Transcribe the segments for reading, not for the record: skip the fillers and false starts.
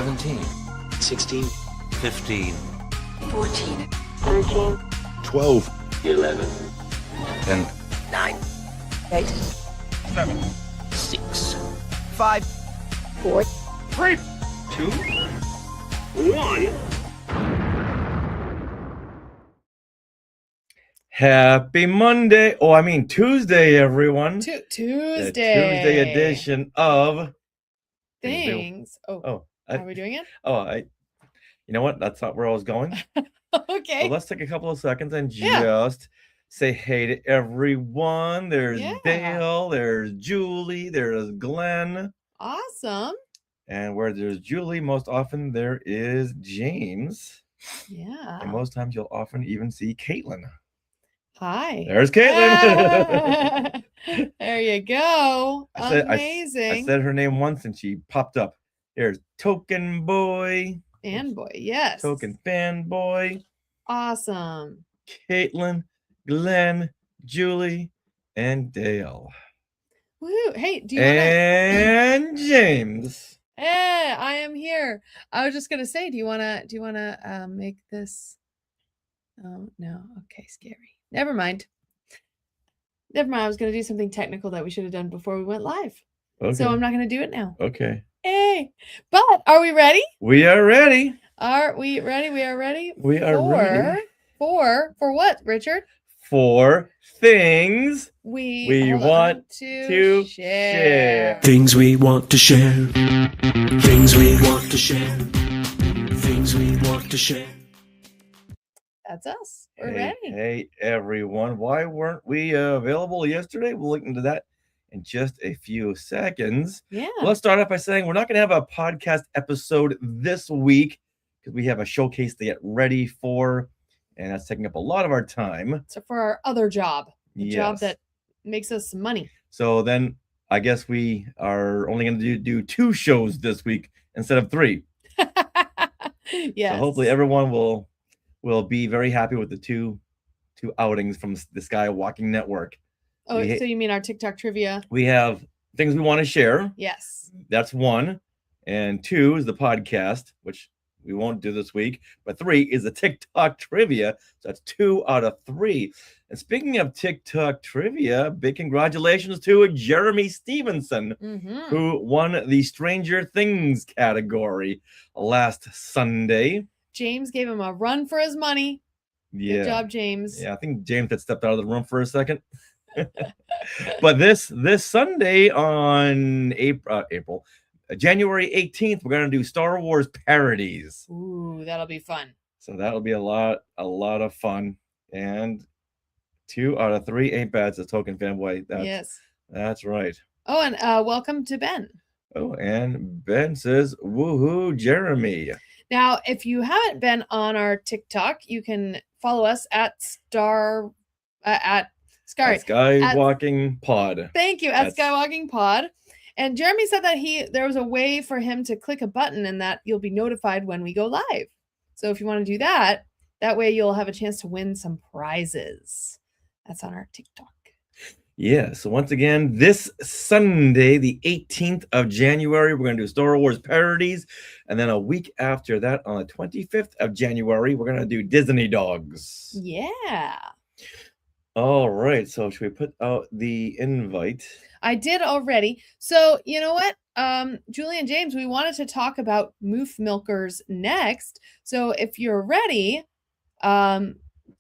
17. 16. 15. 14. 13. 12. 11. 10. 9. 8. 7. 6. 5. 4. 3. 2. 1. Happy Monday. Oh, I mean Tuesday, everyone. Tuesday. The Tuesday edition of Things. Are we doing it? You know what? That's not where I was going. Okay. So let's take a couple of seconds and just say hey to everyone. There's Dale, there's Julie, there's Glenn. Awesome. And where there's Julie, most often there is James. Yeah. And most times you'll often even see Caitlin. Hi. There's Caitlin. There you go. Amazing. I said her name once and she popped up. There's Token Boy. Fanboy, yes. Token Fanboy. Awesome. Caitlin, Glenn, Julie, and Dale. Woo! Hey, do you want And James. Hey, I am here. I was just gonna say, do you wanna make this? Oh no. Okay, scary. Never mind. I was gonna do something technical that we should have done before we went live. Okay. So I'm not gonna do it now. Okay. Hey, but are we ready? We are ready. Are we ready? We are ready. We are ready. For what, Richard? For things we want to share. Things we want to share. Things we want to share. Things we want to share. That's us. We're ready. Hey, everyone. Why weren't we available yesterday? We'll look into that in just a few seconds. Yeah. Let's start off by saying we're not going to have a podcast episode this week because we have a showcase to get ready for, and that's taking up a lot of our time. So for our other job, the job that makes us some money. So then I guess we are only going to do 2 shows this week instead of 3. Yes. So hopefully everyone will be very happy with the two outings from the Skywalking Network. Oh, so you mean our TikTok trivia? We have things we want to share. Yes. That's 1. And 2 is the podcast, which we won't do this week. But 3 is the TikTok trivia. So that's 2 out of 3. And speaking of TikTok trivia, big congratulations to Jeremy Stevenson, who won the Stranger Things category last Sunday. James gave him a run for his money. Yeah. Good job, James. Yeah, I think James had stepped out of the room for a second. But this Sunday on January 18th, we're going to do Star Wars parodies. Ooh, that'll be fun. So that'll be a lot of fun. And 2 out of 3 ain't bad, says Token Fanboy. That's right. Oh, and welcome to Ben. Oh, and Ben says, woohoo, Jeremy. Now, if you haven't been on our TikTok, you can follow us at Skywalking Pod. Thank you, at Skywalking Pod. And Jeremy said that there was a way for him to click a button and that you'll be notified when we go live. So if you want to do that way you'll have a chance to win some prizes. That's on our TikTok. Yeah, so once again, this Sunday, the 18th of January, we're going to do Star Wars parodies. And then a week after that, on the 25th of January, we're going to do Disney Dogs. Yeah. All right, so should we put out the invite? I did already. So, you know what? Julie and James, we wanted to talk about Moof Milkers next. So if you're ready,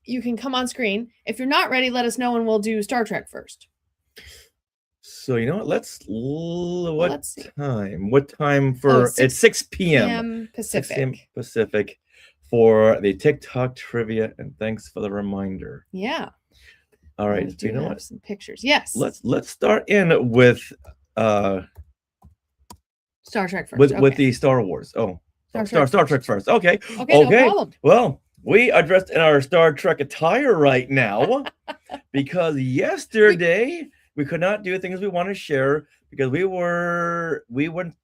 you can come on screen. If you're not ready, let us know and we'll do Star Trek first. So you know what? What time for? It's 6 p.m. Pacific. 6 p.m. Pacific for the TikTok trivia, and thanks for the reminder. Yeah. All right. Do you know what? Some pictures. Yes. Let's start in with Star Trek first. With the Star Wars. Oh, Star Trek first. Okay. Okay. No problem. Well, we are dressed in our Star Trek attire right now because yesterday we could not do things we want to share because we went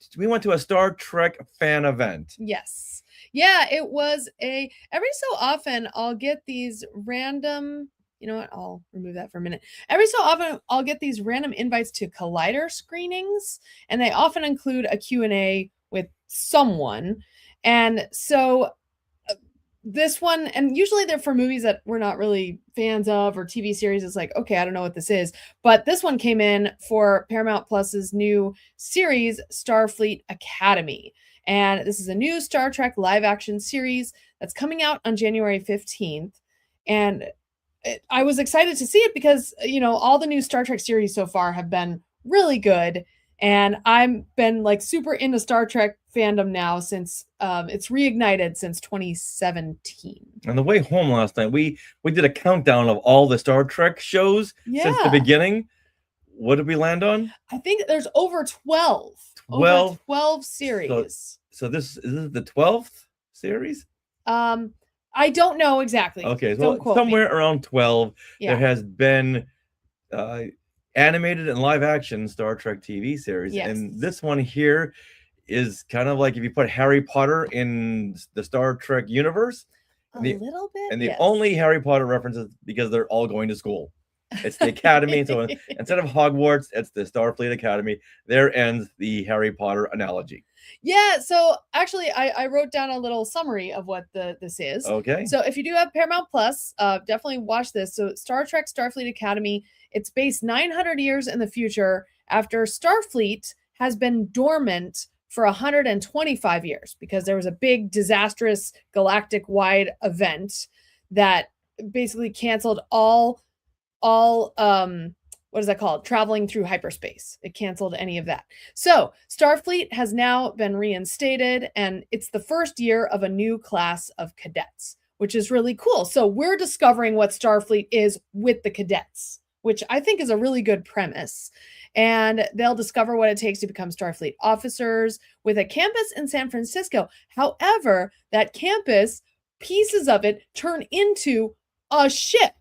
to a Star Trek fan event. Yes. Yeah, it was every so often I'll get these random, you know what? I'll remove that for a minute. Every so often I'll get these random invites to Collider screenings, and they often include a Q&A with someone. And so this one, and usually they're for movies that we're not really fans of, or TV series. It's like, okay, I don't know what this is. But this one came in for Paramount Plus's new series, Starfleet Academy. And this is a new Star Trek live action series that's coming out on January 15th. And I was excited to see it because, all the new Star Trek series so far have been really good. And I've been like super into Star Trek fandom now since it's reignited since 2017. On the way home last night, we did a countdown of all the Star Trek shows since the beginning. What did we land on? I think there's over 12. 12? Over 12 series. So this is the 12th series? I don't know exactly. Okay, Don't so quote somewhere me. around 12, Yeah. there has been animated and live action Star Trek TV series. Yes. And this one here is kind of like if you put Harry Potter in the Star Trek universe. A little bit. And the yes. only Harry Potter references because they're all going to school. It's the academy. So instead of Hogwarts, it's the Starfleet Academy. There ends the Harry Potter analogy. Yeah, so actually I wrote down a little summary of what this is. Okay. So if you do have Paramount Plus, definitely watch this. So Star Trek Starfleet Academy, it's based 900 years in the future after Starfleet has been dormant for 125 years because there was a big disastrous galactic-wide event that basically canceled all what is that called? Traveling through hyperspace. It canceled any of that. So Starfleet has now been reinstated, and it's the first year of a new class of cadets, which is really cool. So we're discovering what Starfleet is with the cadets, which I think is a really good premise. And they'll discover what it takes to become Starfleet officers with a campus in San Francisco. However, that campus, pieces of it turn into a ship.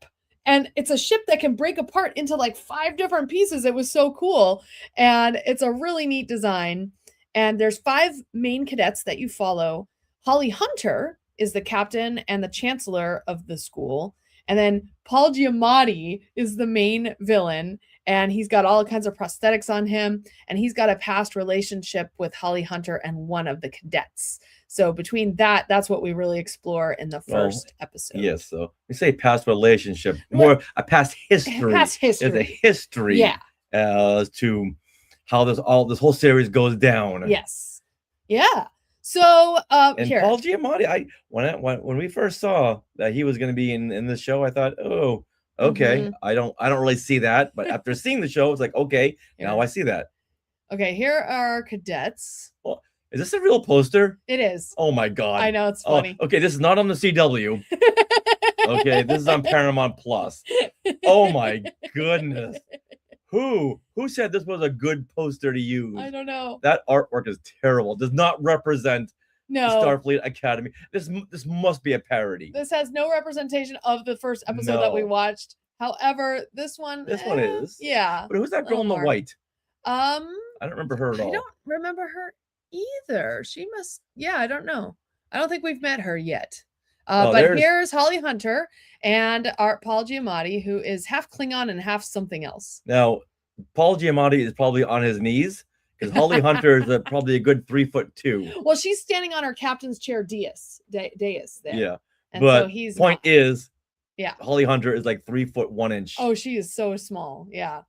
And it's a ship that can break apart into like 5 different pieces. It was so cool. And it's a really neat design. And there's 5 main cadets that you follow. Holly Hunter is the captain and the chancellor of the school. And then Paul Giamatti is the main villain. And he's got all kinds of prosthetics on him. And he's got a past relationship with Holly Hunter and one of the cadets. So between that's what we really explore in the first episode. Yes. So we say past relationship, more a past history. Past history. There's a history. Yeah. As to how this whole series goes down. Yes. Yeah. So and here. Paul Giamatti, when we first saw that he was going to be in this show, I thought, oh, okay, I don't really see that. But after seeing the show, it's like, okay, now I see that. Okay, here are cadets. Well, is this a real poster? It is. Oh my God. I know, it's funny. Okay, this is not on the CW. Okay, this is on Paramount Plus. Oh my goodness. Who said this was a good poster to use? I don't know. That artwork is terrible. Does not represent the Starfleet Academy. This must be a parody. This has no representation of the first episode that we watched. However, this one is. Yeah. But who's that girl in the white? I don't remember her at all. I don't remember her either. She must, I don't know. I don't think we've met her yet. But here's Holly Hunter and our Paul Giamatti, who is half Klingon and half something else. Now, Paul Giamatti is probably on his knees because Holly Hunter is probably a good 3'2". Well, she's standing on her captain's chair dais there. Yeah. And but so he's point is, yeah, Holly Hunter is like 3 foot 1 inch. Oh, she is so small. Yeah.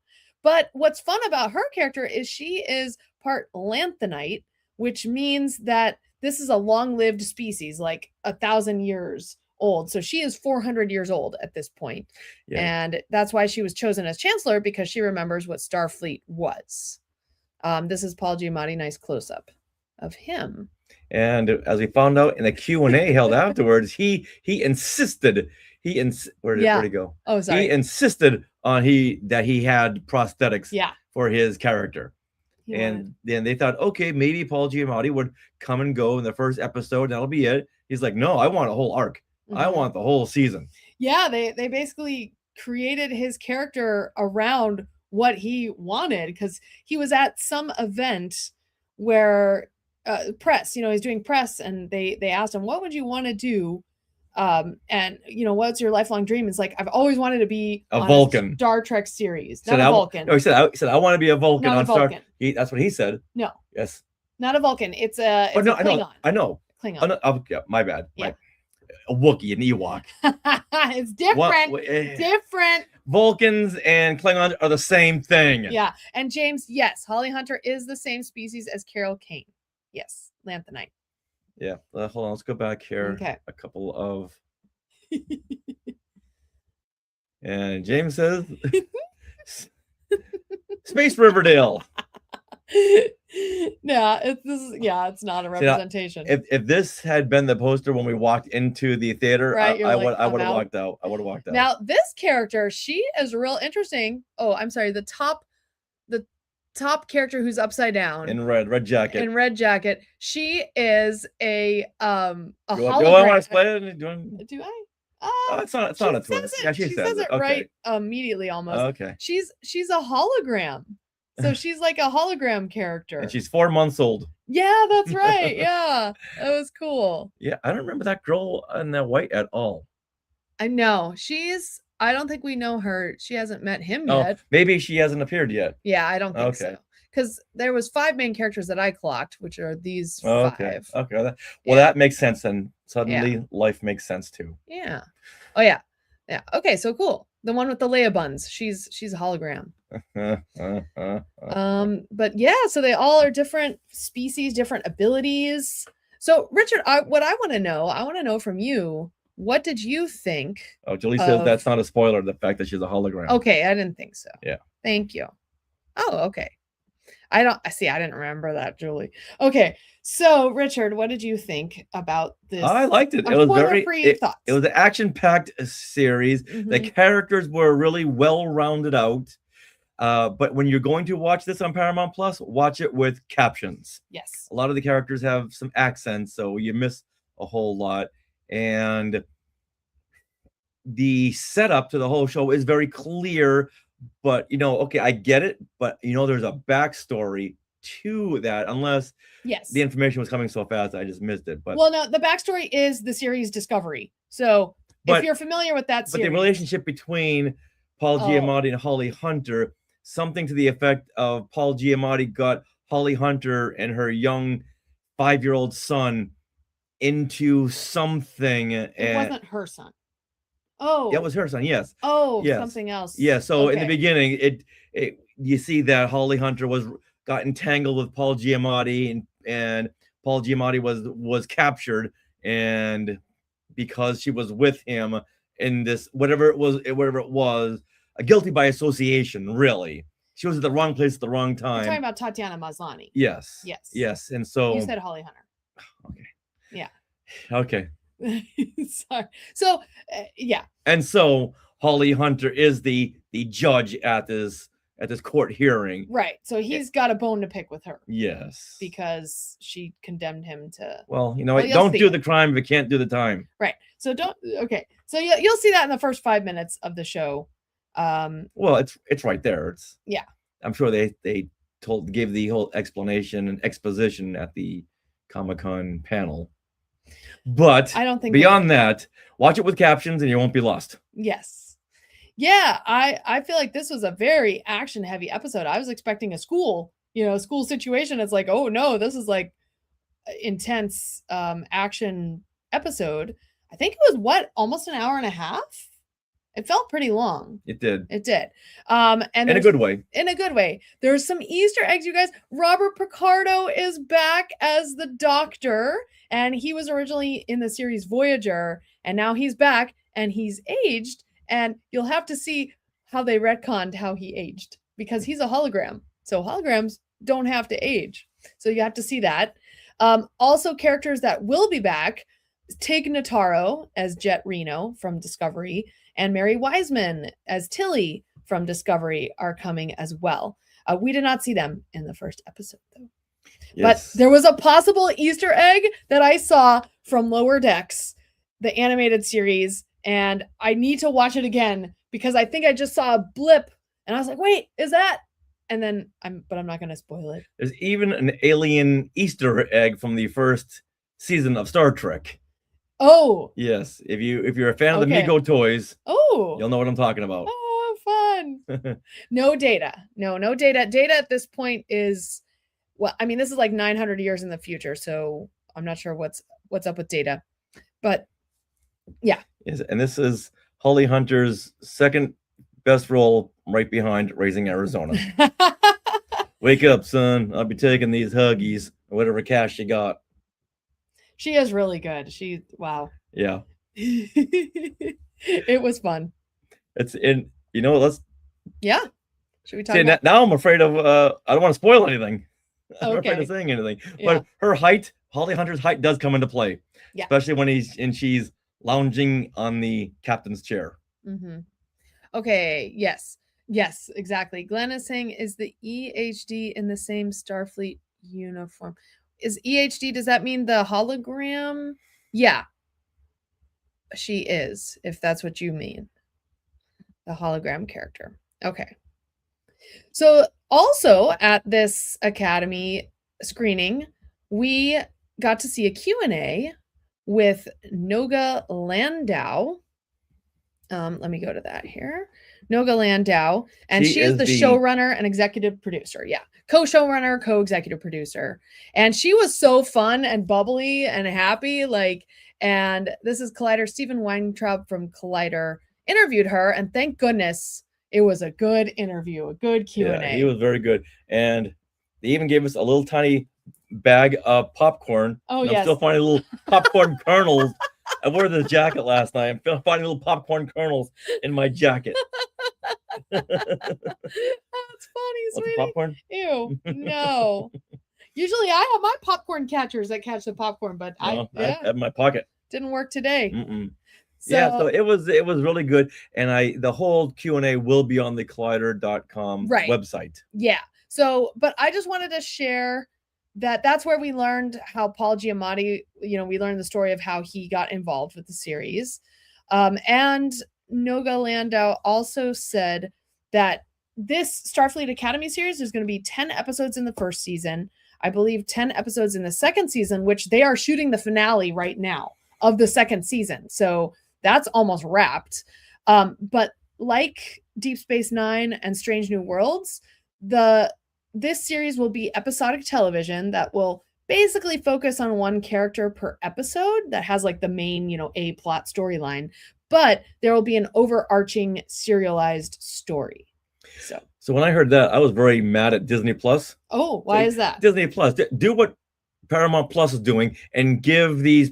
But what's fun about her character is she is part lanthanite, which means that this is a long-lived species, like 1,000 years old. So she is 400 years old at this point. Yeah. And that's why she was chosen as chancellor, because she remembers what Starfleet was. This is Paul Giamatti, nice close-up of him. And as we found out in the Q&A held afterwards, he insisted, where'd he go? Oh, sorry. He insisted on that he had prosthetics for his character. And then they thought, okay, maybe Paul Giamatti would come and go in the first episode, and that'll be it. He's like, no, I want a whole arc. Mm-hmm. I want the whole season. Yeah, they basically created his character around what he wanted, because he was at some event where press, he's doing press, and they asked him, what would you want to do? And what's your lifelong dream? It's like, I've always wanted to be a Vulcan. Star Trek series. Not a Vulcan. No, he said I want to be a Vulcan on Star. That's what he said. No. Yes. Not a Vulcan. It's a Oh, no, a Klingon. I know. Klingon. Oh, no, oh, yeah, my bad. Yeah. A Wookiee, an Ewok. It's different. What- Different. Vulcans and Klingons are the same thing. Yeah. And James, yes, Holly Hunter is the same species as Carol Kane. Yes, Lanthanite. Yeah. Hold on. Let's go back here. Okay. A couple of. And James says, Space Riverdale. Yeah, it's not a representation. If this had been the poster when we walked into the theater, Right, I you're would like, have I'm out. walked out. I would have walked out. Now, this character, she is real interesting. Oh, I'm sorry. The top character who's upside down in red jacket. in red jacket. She is a hologram. Do I want to explain it? Do I? It's not She a says twist. it- Yeah, she says it. Okay. right immediately almost. Okay. She's a hologram. So she's like a hologram character. And she's 4 months old. Yeah, that's right. Yeah. That was cool. Yeah, I don't remember that girl in that white at all. I know. I don't think we know her. She hasn't met him Oh, yet. maybe she hasn't appeared yet. Yeah, I don't think Okay. so. Because there was 5 main characters that I clocked, which are these 5. Okay. Okay. Yeah. That makes sense. And suddenly life makes sense too. Yeah. Oh yeah. Yeah. Okay, so cool. The one with the Leia buns. She's a hologram. But yeah, so they all are different species, different abilities. So Richard, what I want to know from you, what did you think? Oh, Julie says that's not a spoiler, the fact that she's a hologram. Okay, I didn't think so. Yeah. Thank you. Oh, okay. I didn't remember that, Julie. Okay. So, Richard, what did you think about this? I liked it. It was thoughts. It was an action-packed series. The Mhm. characters were really well rounded out. But when you're going to watch this on Paramount Plus, watch it with captions. Yes. A lot of the characters have some accents, so you miss a whole lot. And the setup to the whole show is very clear, but okay, I get it, but there's a backstory to that, unless Yes. the information was coming so fast I just missed it. But Well, no, the backstory is the series Discovery. So if you're familiar with that but series, the relationship between Paul Giamatti and Holly Hunter, something to the effect of Paul Giamatti got Holly Hunter and her young 5-year-old son into something. it wasn't her son. Oh, That was her son, yes. Oh, Yes. something else. Yeah, so in the Okay. beginning, you see that Holly Hunter got entangled with Paul Giamatti, and Paul Giamatti was captured, and because she was with him in this whatever it was, guilty by association, really. She was at the wrong place at the wrong You're talking time. about Tatiana Maslany. Yes. Yes. Yes, and so You said Holly Hunter. okay. Yeah. Okay. Sorry. So, yeah. And so Holly Hunter is the judge at this court hearing. Right. So he's got a bone to pick with her Yes. because she condemned him to. Well, Well, you'll don't see. do the crime if you can't do the time. Right. So okay. So you'll see that in the first 5 minutes of the show. Well, it's right there. Yeah. I'm sure they gave the whole explanation and exposition at the Comic-Con panel. But I don't think beyond that, watch it with captions and you won't be lost. Yes. Yeah, I feel like this was a very action heavy episode. I was expecting a school situation. It's like, oh no, this is like intense action episode. I think it was almost an hour and a half. It felt pretty long. It did. It did. And In a there's- good way. In a good way. There's some Easter eggs, you guys. Robert Picardo is back as the Doctor, and he was originally in the series Voyager, and now he's back and he's aged, and you'll have to see how they retconned how he aged because he's a hologram. So holograms don't have to age. So you have to see that. Also, characters that will be back: Tig Notaro as Jet Reno from Discovery, and Mary Wiseman as Tilly from Discovery are coming as well. We did not see them in the first episode, though. Yes. But there was a possible Easter egg that I saw from Lower Decks, the animated series, and I need to watch it again because I think I just saw a blip and I was like, wait, is that? And then I'm not going to spoil it. There's even an alien Easter egg from the first season of Star Trek. Oh. Yes. If you're a fan of the Okay. Mego toys, Oh. you'll know what I'm talking about. Oh, fun. No data. No data. Data at this point is well, I mean, this is like 900 years in the future, so I'm not sure what's up with Data, but yeah. Yes, and this is Holly Hunter's second best role, right behind Raising Arizona. Wake up, son. I'll be taking these Huggies or whatever cash you got. She is really good. Wow. Yeah. It was fun. It's in, let's Yeah. Should we talk see, about now I'm afraid of I don't want to spoil anything. I'm Okay. afraid of saying anything. Yeah. But her height, Holly Hunter's height does come into play. Yeah. Especially when she's lounging on the captain's chair. Mm-hmm. Okay, yes, exactly. Glenn is saying, is the EHD in the same Starfleet uniform? Is EHD, does that mean the hologram? Yeah, she is, if that's what you mean. The hologram character. Okay. So also at this Academy screening, we got to see a Q&A with Noga Landau. Let me go to that here. Noga Landau, and she is the showrunner and executive producer. Yeah, co-showrunner, co-executive producer, and she was so fun and bubbly and happy. And this is Collider. Stephen Weintraub from Collider interviewed her, and thank goodness it was a good interview, a good Q&A. Yeah, he was very good, and they even gave us a little tiny bag of popcorn. Oh, and yes. I'm still finding little popcorn kernels. I wore this jacket last night. I'm finding little popcorn kernels in my jacket. That's funny, What's sweetie. popcorn? Ew, no. Usually I have my popcorn catchers that catch the popcorn, but I have in my pocket. Didn't work today. So it was really good, and the whole Q&A will be on the collider.com website. Yeah. So, but I just wanted to share that's where we learned how Paul Giamatti, we learned the story of how he got involved with the series. And Noga Landau also said that this Starfleet Academy series is going to be 10 episodes in the first season. I believe 10 episodes in the second season, which they are shooting the finale right now of the second season. So that's almost wrapped. But like Deep Space Nine and Strange New Worlds, this series will be episodic television that will basically focus on one character per episode that has the main, a plot storyline, but there will be an overarching serialized story. So when I heard that, I was very mad at Disney Plus. Oh, why is that? Disney Plus, do what Paramount Plus is doing and give these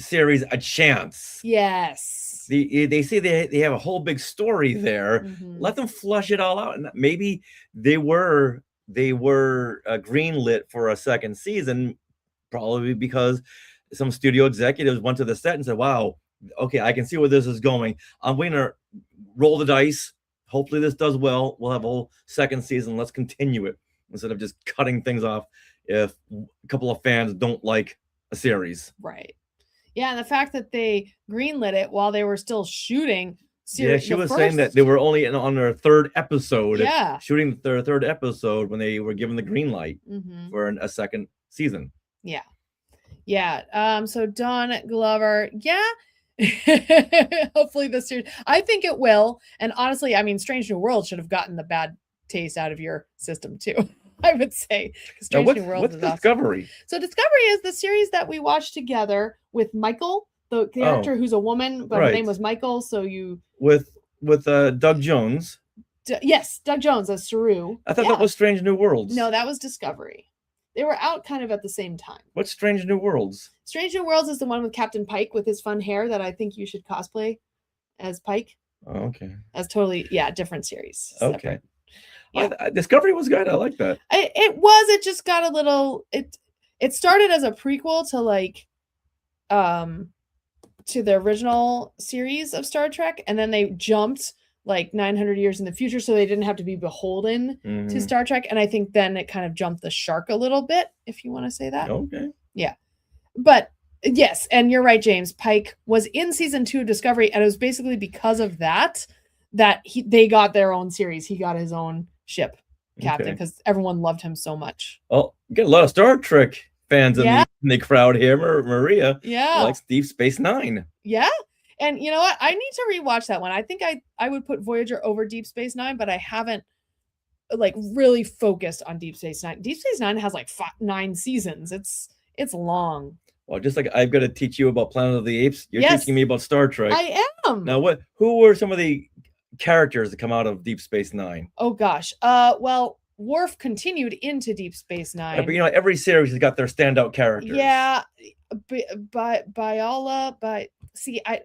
series a chance. Yes. They say they have a whole big story there. Mm-hmm. Let them flush it all out. And maybe they were greenlit for a second season, probably because some studio executives went to the set and said, wow, okay, I can see where this is going. I'm going to roll the dice. Hopefully this does well. We'll have a whole second season. Let's continue it instead of just cutting things off if a couple of fans don't like a series. Right. Yeah, and the fact that they greenlit it while they were still shooting. Yeah, she was saying that they were only on their third episode. Yeah. Shooting their third episode when they were given the green light for a second season. Yeah. Yeah. So Don Glover, yeah. Hopefully this series, I think it will. And honestly, I mean, Strange New World should have gotten the bad taste out of your system too, I would say. New World. What's Discovery? Awesome. So Discovery is the series that we watched together with Michael, the character who's a woman, but her name was Michael. So with Doug Jones. Yes, Doug Jones as Saru. I thought that was Strange New Worlds. No, that was Discovery. They were out kind of at the same time. What's Strange New Worlds? Strange New Worlds is the one with Captain Pike with his fun hair that I think you should cosplay as Pike. Oh, okay. That's totally, different series. Okay. Yeah. Discovery was good. I like that. It just got a little, it started as a prequel to the original series of Star Trek, and then they jumped 900 years in the future, so they didn't have to be beholden to Star Trek. And I think then it kind of jumped the shark a little bit, if you want to say that. Okay. Yeah. But yes, and you're right, James. Pike was in season 2 of Discovery, and it was basically because of that they got their own series. He got his own ship captain because everyone loved him so much. Well, you get a lot of Star Trek fans in the crowd here. Maria likes Deep Space Nine. Yeah. And you know what? I need to rewatch that one. I think I would put Voyager over Deep Space Nine, but I haven't like really focused on Deep Space Nine. Deep Space Nine has like 9 seasons. It's long. Well, just like I've got to teach you about Planet of the Apes, you're Yes. teaching me about Star Trek. I am. Now, who were some of the characters that come out of Deep Space Nine? Oh gosh. Well, Worf continued into Deep Space Nine. But you know, every series has got their standout characters. Yeah, but see, I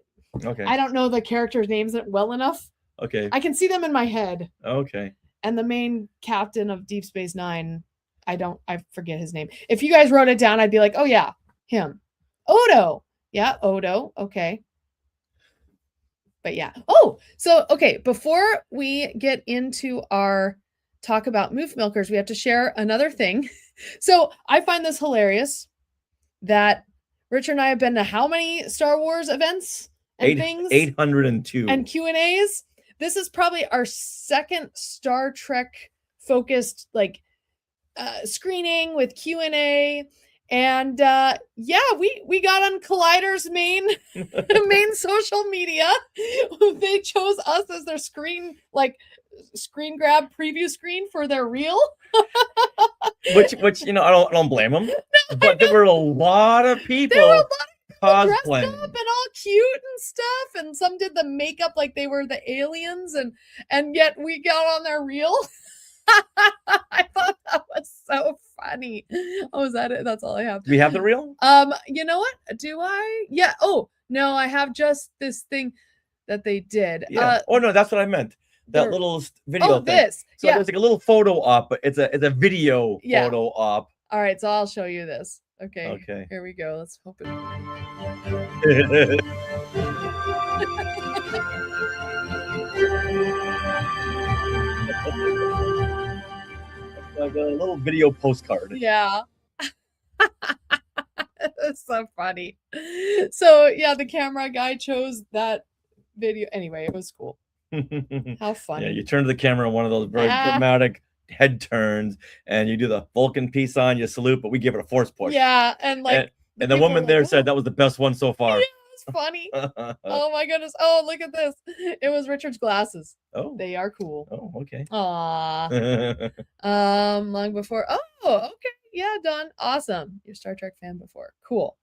don't know the characters' names well enough. Okay. I can see them in my head. Okay. And the main captain of Deep Space Nine, I forget his name. If you guys wrote it down, I'd be like, oh yeah, him. Odo. Yeah, Odo. Okay. But yeah. Oh, so okay, before we get into our talk about Moof Milkers, we have to share another thing. So I find this hilarious that Richard and I have been to how many Star Wars events and things? 802. And Q&As. This is probably our second Star Trek focused like screening with Q&A. And yeah, we got on Collider's main social media. They chose us as their screen grab preview screen for their reel. which you know, I don't blame them. But there were a lot of people. There were a lot of people cosplaying. dressed up and all cute and stuff, and some did the makeup like they were the aliens, and yet we got on their reel. I thought that was so funny. Oh, is that it? That's all I have. Do we have the reel? You know what? Do I? Yeah. Oh, no, I have just this thing that they did. Yeah. Oh no, that's what I meant. That little video thing. This. So there's like a little photo op, but it's a video photo op. All right, so I'll show you this. Okay. Okay. Here we go. Let's hope it. Like a little video postcard. Yeah. It's so funny. So yeah, the camera guy chose that video. Anyway, it was cool. How funny. Yeah, you turn to the camera in one of those very dramatic head turns, and you do the Vulcan peace sign, you salute, but we give it a force push. Yeah, and like and the woman there said that was the best one so far. Yeah, it's funny. Oh my goodness. Oh, look at this. It was Richard's glasses. Oh. They are cool. Oh, okay. Aw. Long before. Oh, okay. Yeah, done. Awesome. You're a Star Trek fan before. Cool.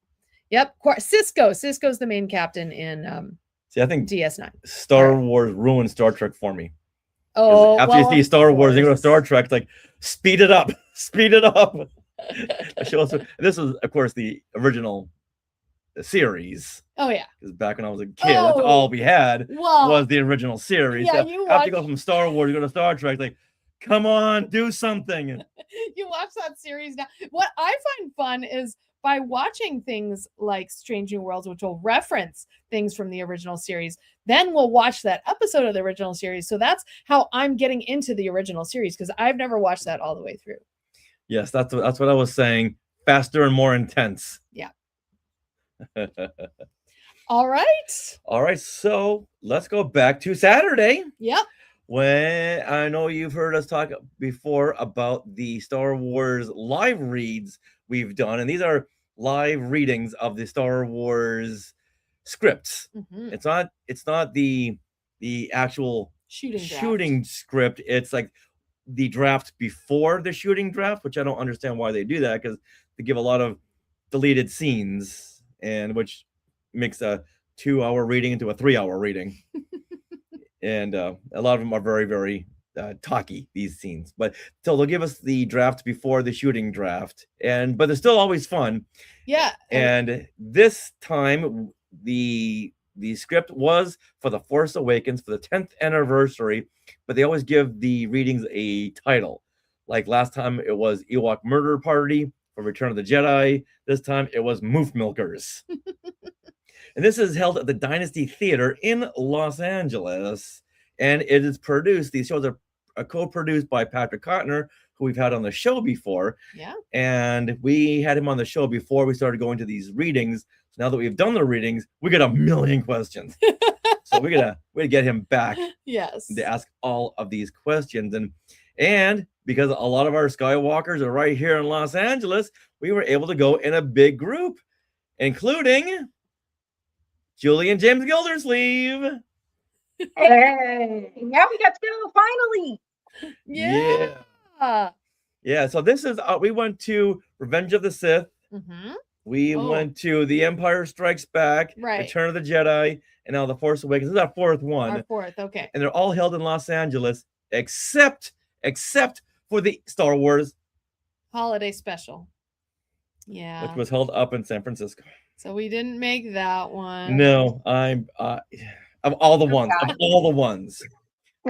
Yep. Cisco. Cisco's the main captain in See, I think DS9. Star Wars ruined Star Trek for me. Oh, after you see Star Wars, you go to Star Trek, it's like speed it up, speed it up. This is, of course, the original series. Oh yeah. Because back when I was a kid, that's all we had was the original series. Yeah, so you after you go from Star Wars, you go to Star Trek, like, come on, do something. You watch that series now. What I find fun is by watching things like Strange New Worlds, which will reference things from the original series, then we'll watch that episode of the original series. So that's how I'm getting into the original series, because I've never watched that all the way through. Yes, that's what I was saying. Faster and more intense. Yeah. All right. So let's go back to Saturday. Yep. When I know you've heard us talk before about the Star Wars live reads we've done, and these are live readings of the Star Wars scripts. Mm-hmm. It's not the actual shooting script. It's like the draft before the shooting draft, which I don't understand why they do that, because they give a lot of deleted scenes, and which makes a 2-hour reading into a 3-hour reading. And a lot of them are very, very talky, these scenes. But so they'll give us the draft before the shooting draft, but they're still always fun. Yeah. And this time the script was for The Force Awakens for the 10th anniversary, but they always give the readings a title. Like last time it was Ewok Murder Party for Return of the Jedi. This time it was Moof Milkers. And this is held at the Dynasty Theater in Los Angeles. And it is produced, these shows are co-produced by Patrick Cotner, who we've had on the show before. Yeah. And we had him on the show before we started going to these readings. So now that we've done the readings, we got a million questions. So we're gonna get him back. Yes. To ask all of these questions. And because a lot of our Skywalkers are right here in Los Angeles, we were able to go in a big group, including Julie and James Gildersleeve. Hey, yeah, we got to go finally. Yeah. Yeah. So this is we went to Revenge of the Sith. Mm-hmm. We Oh. went to The Empire Strikes Back, Right. Return of the Jedi, and now The Force Awakens. This is our fourth one. Our fourth, okay. And they're all held in Los Angeles, except for the Star Wars, Holiday special. Yeah. which was held up in San Francisco. So we didn't make that one. No, I'm of all the ones.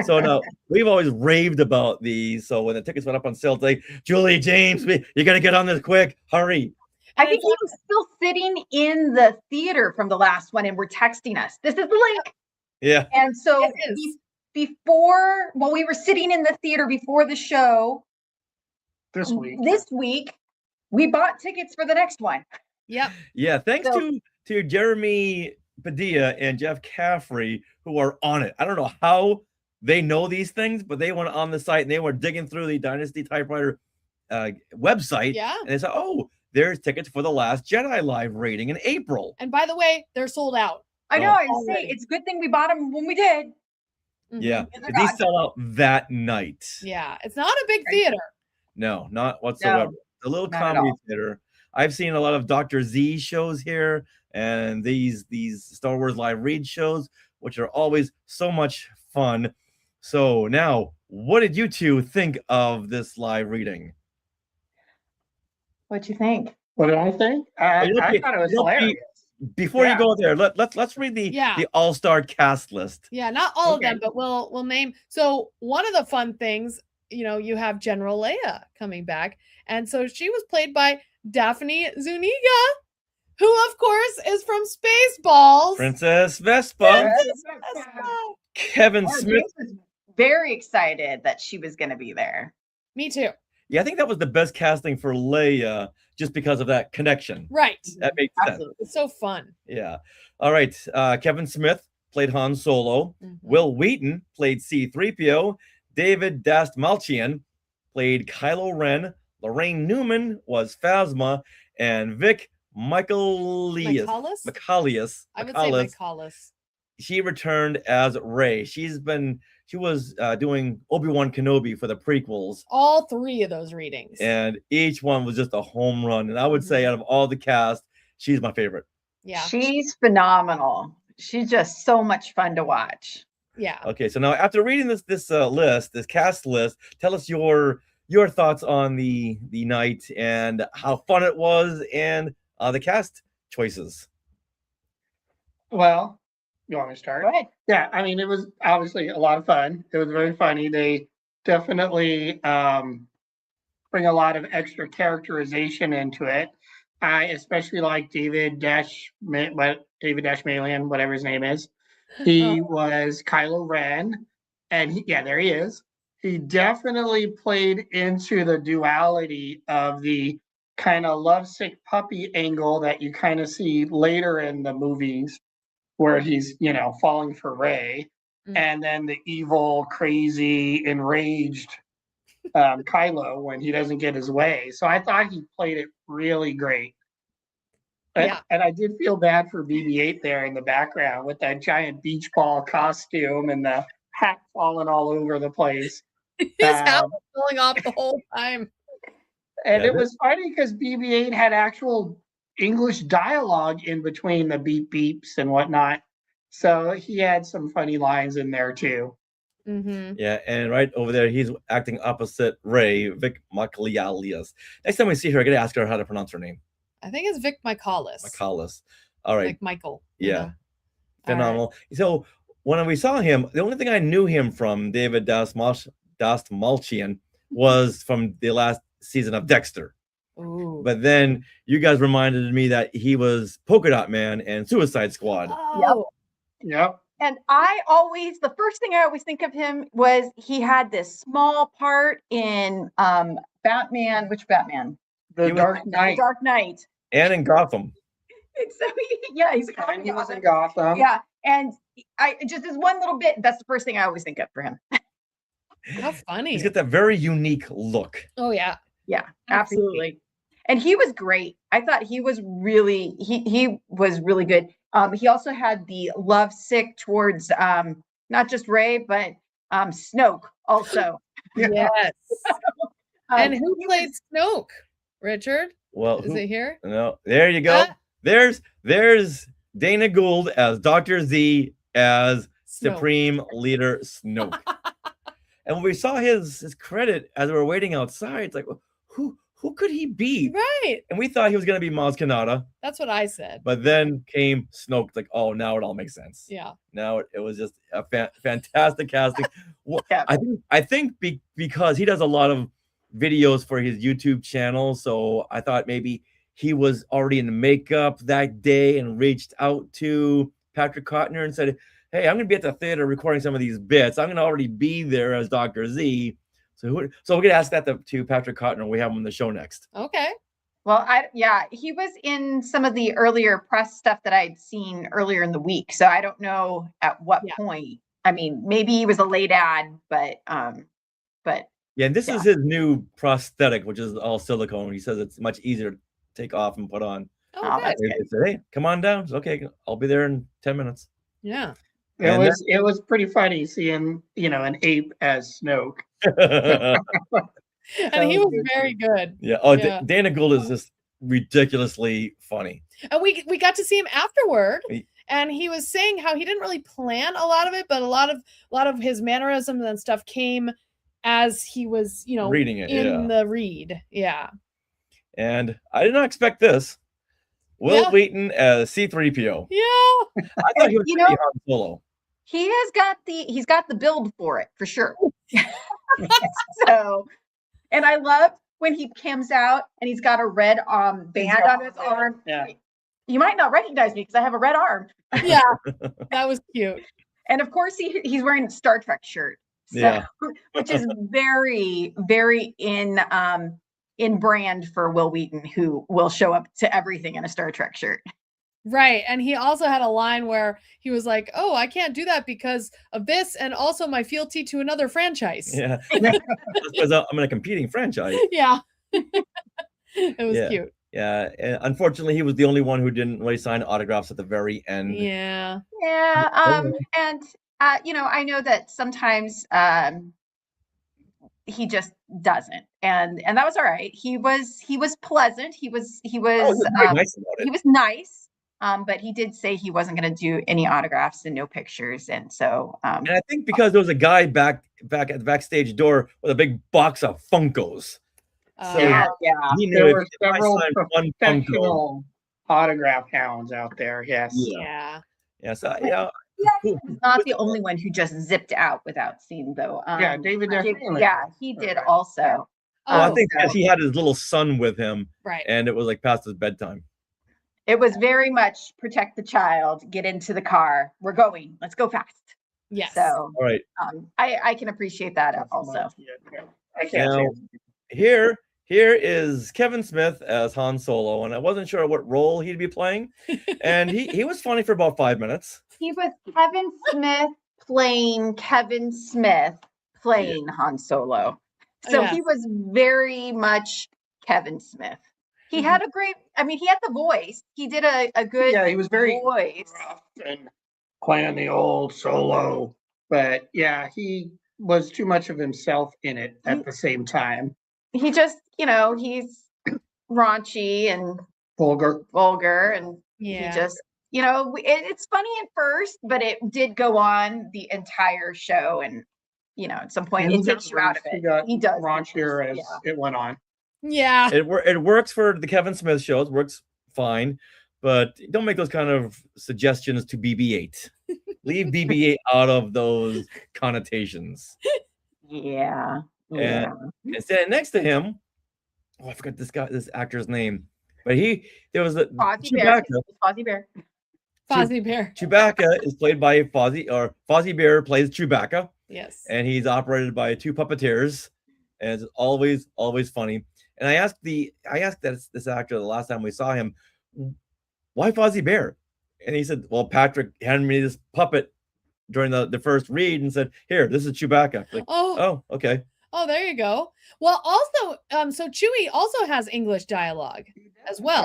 So no, we've always raved about these. So when the tickets went up on sale, it's like, Julie, James, you got to get on this quick, hurry. I think he was still sitting in the theater from the last one and were texting us. This is the link. Yeah. And so It is. we were sitting in the theater before the show This week. we bought tickets for the next one. Yep. Yeah. Thanks So- to Jeremy Padilla and Jeff Caffrey, who are on it. I don't know how they know these things, but they went on the site and they were digging through the Dynasty Typewriter website. Yeah. And they said, oh, there's tickets for the Last Jedi live rating in April. And by the way, they're sold out. I know. Oh. I was saying it's a good thing we bought them when we did. Mhm. Yeah. They're These gone. sell out that night. Yeah. It's not a big theater. No, not whatsoever. A little not at comedy all. theater. I've seen a lot of Dr. Z shows here and these Star Wars live read shows, which are always so much fun. So now, what did you two think of this live reading? What'd you think? What did I think? I Okay, thought it was you'll be- hilarious. Before Yeah. you go there, let's read the all-star cast list. Yeah, not all Okay. of them, but we'll name. So one of the fun things, you have General Leia coming back, and so she was played by Daphne Zuniga, who of course is from Spaceballs. Princess Vespa, Vespa. Kevin Oh, Smith. James was very excited that she was going to be there. Me too. Yeah, I think that was the best casting for Leia, just because of that connection. Right. That makes sense. Absolutely. It's so fun. Yeah. All right. Kevin Smith played Han Solo. Mhm. Will Wheaton played C-3PO. David Dastmalchian played Kylo Ren. Lorraine Newman was Phasma. And Vic Michaelius. Michaelis? I would say Michaelis. She returned as Rey. She was doing Obi-Wan Kenobi for the prequels. All three of those readings. And each one was just a home run. And I would say out of all the cast, she's my favorite. Yeah. She's phenomenal. She's just so much fun to watch. Yeah. Okay, so now after reading this cast list, tell us your thoughts on the night and how fun it was and the cast choices. Well, you want me to start? Go ahead. Yeah, I mean, it was obviously a lot of fun. It was very funny. They definitely bring a lot of extra characterization into it. I especially like David Dashmalian, whatever his name is. He was Kylo Ren, and there he is. He definitely played into the duality of the kind of lovesick puppy angle that you kind of see later in the movies, where he's, falling for Rey, and then the evil, crazy, enraged Kylo when he doesn't get his way. So I thought he played it really great. And I did feel bad for BB-8 there in the background with that giant beach ball costume and the hat falling all over the place. His hat was falling off the whole time. And it was funny because BB-8 had actual English dialogue in between the beep beeps and whatnot. So he had some funny lines in there too. Mm-hmm. Yeah, and right over there, he's acting opposite Rey, Vic Michaelius. Next time we see her, I gotta ask her how to pronounce her name. I think it's Vic Michaelis. Michaelis. All right. Like Michael. Yeah. Phenomenal. So when we saw him, the only thing I knew him from, David Dastmalchian, was from the last season of Dexter. Ooh. But then you guys reminded me that he was Polka Dot Man and Suicide Squad. Oh. Yep. And the first thing I always think of him was he had this small part in Batman. Which Batman? The He was- Dark Knight. The Dark Knight. And in Gotham. And so he's a And he was in Gotham. Gotham. Yeah, and I just this one little bit. That's the first thing I always think of for him. How funny. He's got that very unique look. Oh, yeah. Yeah, absolutely. And he was great. I thought he was really he was really good. He also had the love sick towards not just Rey, but Snoke also. Yes. And who he played was- Snoke? Richard? Well, Is it here? no, there you go. Ah. There's Dana Gould as Dr. Z as Snoke. Supreme Leader Snoke. And when we saw his credit as we were waiting outside, it's like, who could he be? Right. And we thought he was going to be Maz Kanata, That's what I said. but then came Snoke. Like, oh, now it all makes sense. Yeah. Now it was just a fantastic casting. Well, Yeah. I think because he does a lot of videos for his YouTube channel, so I thought maybe he was already in the makeup that day and reached out to Patrick Cotner and said, "Hey, I'm going to be at the theater recording some of these bits. I'm going to already be there as Dr. Z." So we're going to ask that to Patrick Cotner when we have him on the show next. Okay. Well, he was in some of the earlier press stuff that I'd seen earlier in the week. So I don't know at what point. I mean, maybe he was a late ad, but Yeah, and this is his new prosthetic, which is all silicone. He says it's much easier to take off and put on. Oh, good. that's They said, "Hey, come on down." So, okay, I'll be there in 10 minutes. Yeah. It was pretty funny seeing, an ape as Snoke. And he was very good. Yeah. Oh, Yeah. Dana Gould is just ridiculously funny. And we got to see him afterward, He- and he was saying how he didn't really plan a lot of it, but a lot of his mannerisms and stuff came as he was, Reading it, in the read. Yeah. And I did not expect this. Will Yeah. Wheaton as C-3PO. Yeah. I thought he was going to be Han Solo. he's got the build for it for sure. So, and I love when he comes out and he's got a red band on his arm. Yeah. You might not recognize me because I have a red arm. Yeah. That was cute. And of course he's wearing a Star Trek shirt. So, Yeah. which is very, very in brand for Will Wheaton, who will show up to everything in a Star Trek shirt. Right. And he also had a line where he was like, "Oh, I can't do that because of this and also my fealty to another franchise." Yeah. Because I'm in a competing franchise. Yeah. It was Yeah. cute. Yeah. And unfortunately, he was the only one who didn't really sign autographs at the very end. Yeah. Yeah. And I know that sometimes he just doesn't. And that was all right. He was pleasant. He was Oh, he was very nice about it. he was nice. But he did say he wasn't going to do any autographs and no pictures. And so, And I think because there was a guy back at the backstage door with a big box of Funkos. So yeah. he knew There if were I several signed one Funko. professional autograph hounds out there. Yes. Yeah. Yeah, so He's not the only one who just zipped out without seeing though. Yeah, David Dufresne. Yeah, he did also. well, I Oh, think because so- he had his little son with him, right. and it was like past his bedtime. It was very much protect the child, get into the car. We're going. Let's go fast. Yes. So All right, I can appreciate that also. I can't now here is Kevin Smith as Han Solo, and I wasn't sure what role he'd be playing, and he was funny for about 5 minutes. He was Kevin Smith playing Kevin Smith playing Han Solo. So Yeah. he was very much Kevin Smith. He had a great, he had the voice. He did a good Yeah, he was very voice. rough and playing the old Solo, but yeah, he was too much of himself in it at the same time. He just, he's raunchy and vulgar and Yeah. he just, it's funny at first, but it did go on the entire show. And, at some point And it he takes got you out of worse. it. He got He does. get raunchier worse, as yeah. it went on. Yeah. It works for the Kevin Smith shows, works fine, but don't make those kind of suggestions to BB-8. Leave BB-8 out of those connotations. Yeah. And standing next to him, I forgot this actor's name, but there was a Fozzie Bear. Chewbacca. Fozzie Bear. Fozzie Bear. Chewbacca is played by Fozzie Bear plays Chewbacca, Yes. and he's operated by two puppeteers, and it's always funny. And I asked this actor the last time we saw him, why Fozzie Bear? And he said, well, Patrick handed me this puppet during the first read and said, here, this is Chewbacca. Like, Oh, okay. oh, there you go. Well, also, so Chewie also has English dialogue as well.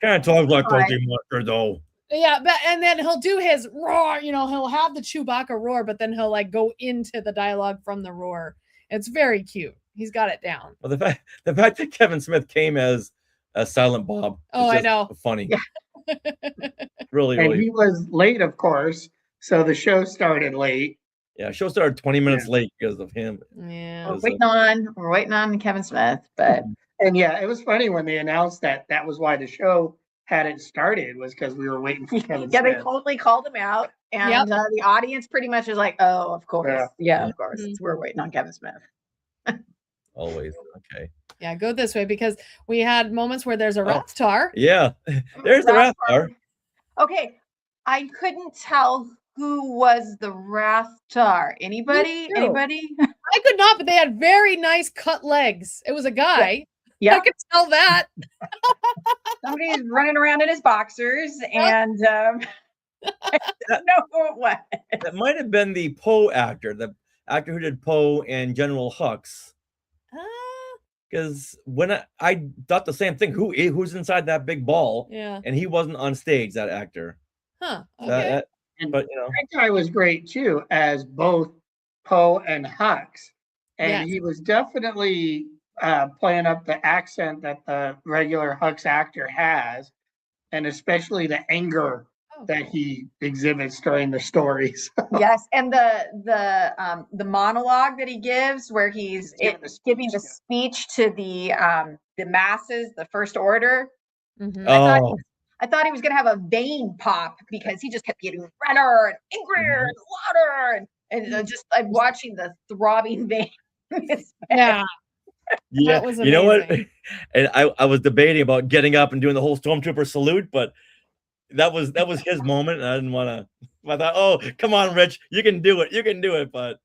Kind of talks like Cookie Monster, though. Yeah, and then he'll do his roar, he'll have the Chewbacca roar, but then he'll like go into the dialogue from the roar. It's very cute. He's got it down. Well, the fact that Kevin Smith came as a Silent Bob. Oh, I know. Funny. Yeah. Really, And really. he was late, of course, so the show started late. Yeah, show started 20 minutes late because of him. Yeah. We're waiting on Kevin Smith, but And yeah, it was funny when they announced that was why the show hadn't started, was because we were waiting for Kevin yeah, they Smith. totally called him out, and the audience pretty much is like, "Oh, of course, yeah, of course, we're waiting on Kevin Smith." Always. Okay. Yeah, go this way because we had moments where there's a Rathtar. Yeah, there's the Rathtar. Okay, I couldn't tell who was the Rathtar. Anybody? Anybody? I could not, but they had very nice cut legs. It was a guy. Yeah, I could tell that. Somebody's running around in his boxers, and I don't know who it was. That might have been the Poe actor, the actor who did Poe and General Hux. Because when I thought the same thing, who's inside that big ball? Yeah. And he wasn't on stage, that actor. Huh. Okay. But that guy was great too, as both Poe and Hux, and he was definitely playing up the accent that the regular Hux actor has, and especially the anger that he exhibits during the stories. Yes, and the monologue that he gives, where he's giving the speech to the masses, the First Order. Mm-hmm. I thought he was going to have a vein pop because he just kept getting redder and angrier and louder, and just I'm watching the throbbing vein. Yeah. Yeah, you know what? And I was debating about getting up and doing the whole Stormtrooper salute, but that was his moment, and I didn't want to. I thought, oh, come on, Rich, you can do it, but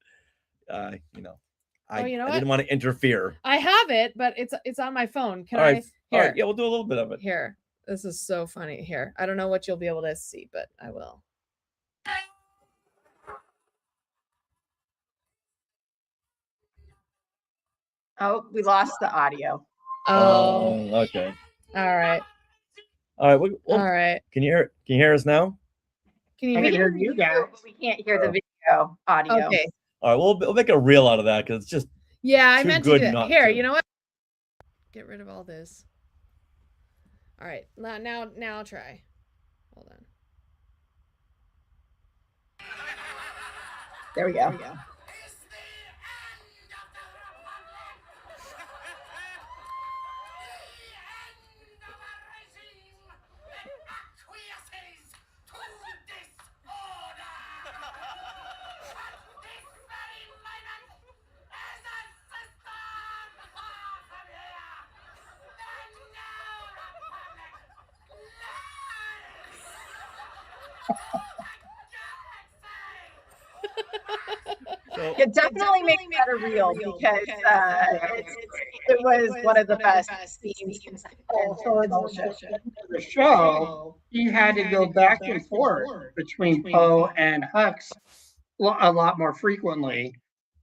I didn't want to interfere. I have it, but it's on my phone. Can All right. Here. All right, yeah, we'll do a little bit of it. Here. This is so funny. Here. I don't know what you'll be able to see, but I will. Oh, we lost the audio. Oh, okay. All right. All right. All right. Can you hear us now? We can hear you guys, but we can't hear the video audio. Okay. All right. We'll make a reel out of that because it's just I meant to do that. Here, to. you know what? Get rid of all this. All right. Now try. Hold on. There we go. It definitely makes that a reel because it was one of the best scenes in the show. He had to go back and forth between Poe and Hux a lot more frequently,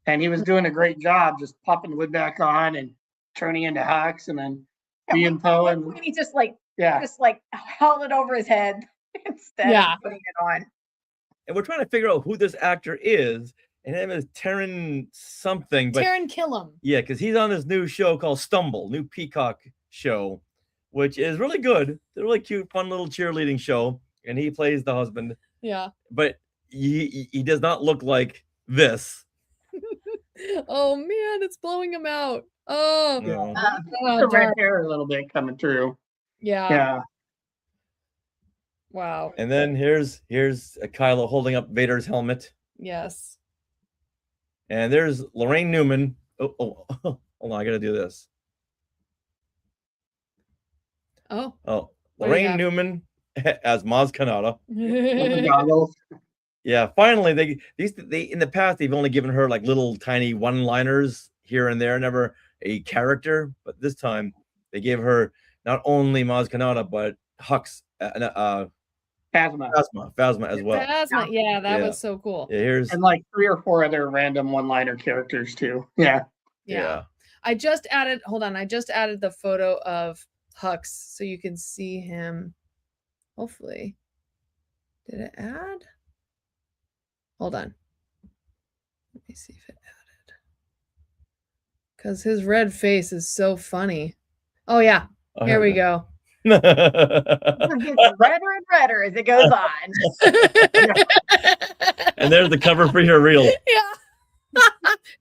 and he was doing a great job just popping the wood back on and turning into Hux, and then being Poe, and he just held it over his head instead of putting it on. And we're trying to figure out who this actor is. And his name is Taron something. But Taron Killam. Yeah, because he's on this new show called Stumble, new Peacock show, which is really good. It's a really cute, fun little cheerleading show. And he plays the husband. Yeah. But he does not look like this. Oh, man, it's blowing him out. Oh, no. The red hair a little bit coming through. Yeah. Wow. And then here's Kylo holding up Vader's helmet. Yes. And there's Lorraine Newman. Oh, hold on, I gotta do this. Oh, Lorraine Newman as Maz Kanata. Goggles. Yeah, finally they in the past they've only given her like little tiny one-liners here and there, never a character. But this time they gave her not only Maz Kanata but Hux, Phasma as well. Phasma, yeah, that was so cool. Yeah, and like 3 or 4 other random one-liner characters too. Yeah. I just added the photo of Hux so you can see him. Hopefully. Did it add? Hold on. Let me see if it Because his red face is so funny. Oh, yeah. Oh, Here we go. It gets redder and redder as it goes on. And there's the cover for your reel. Yeah.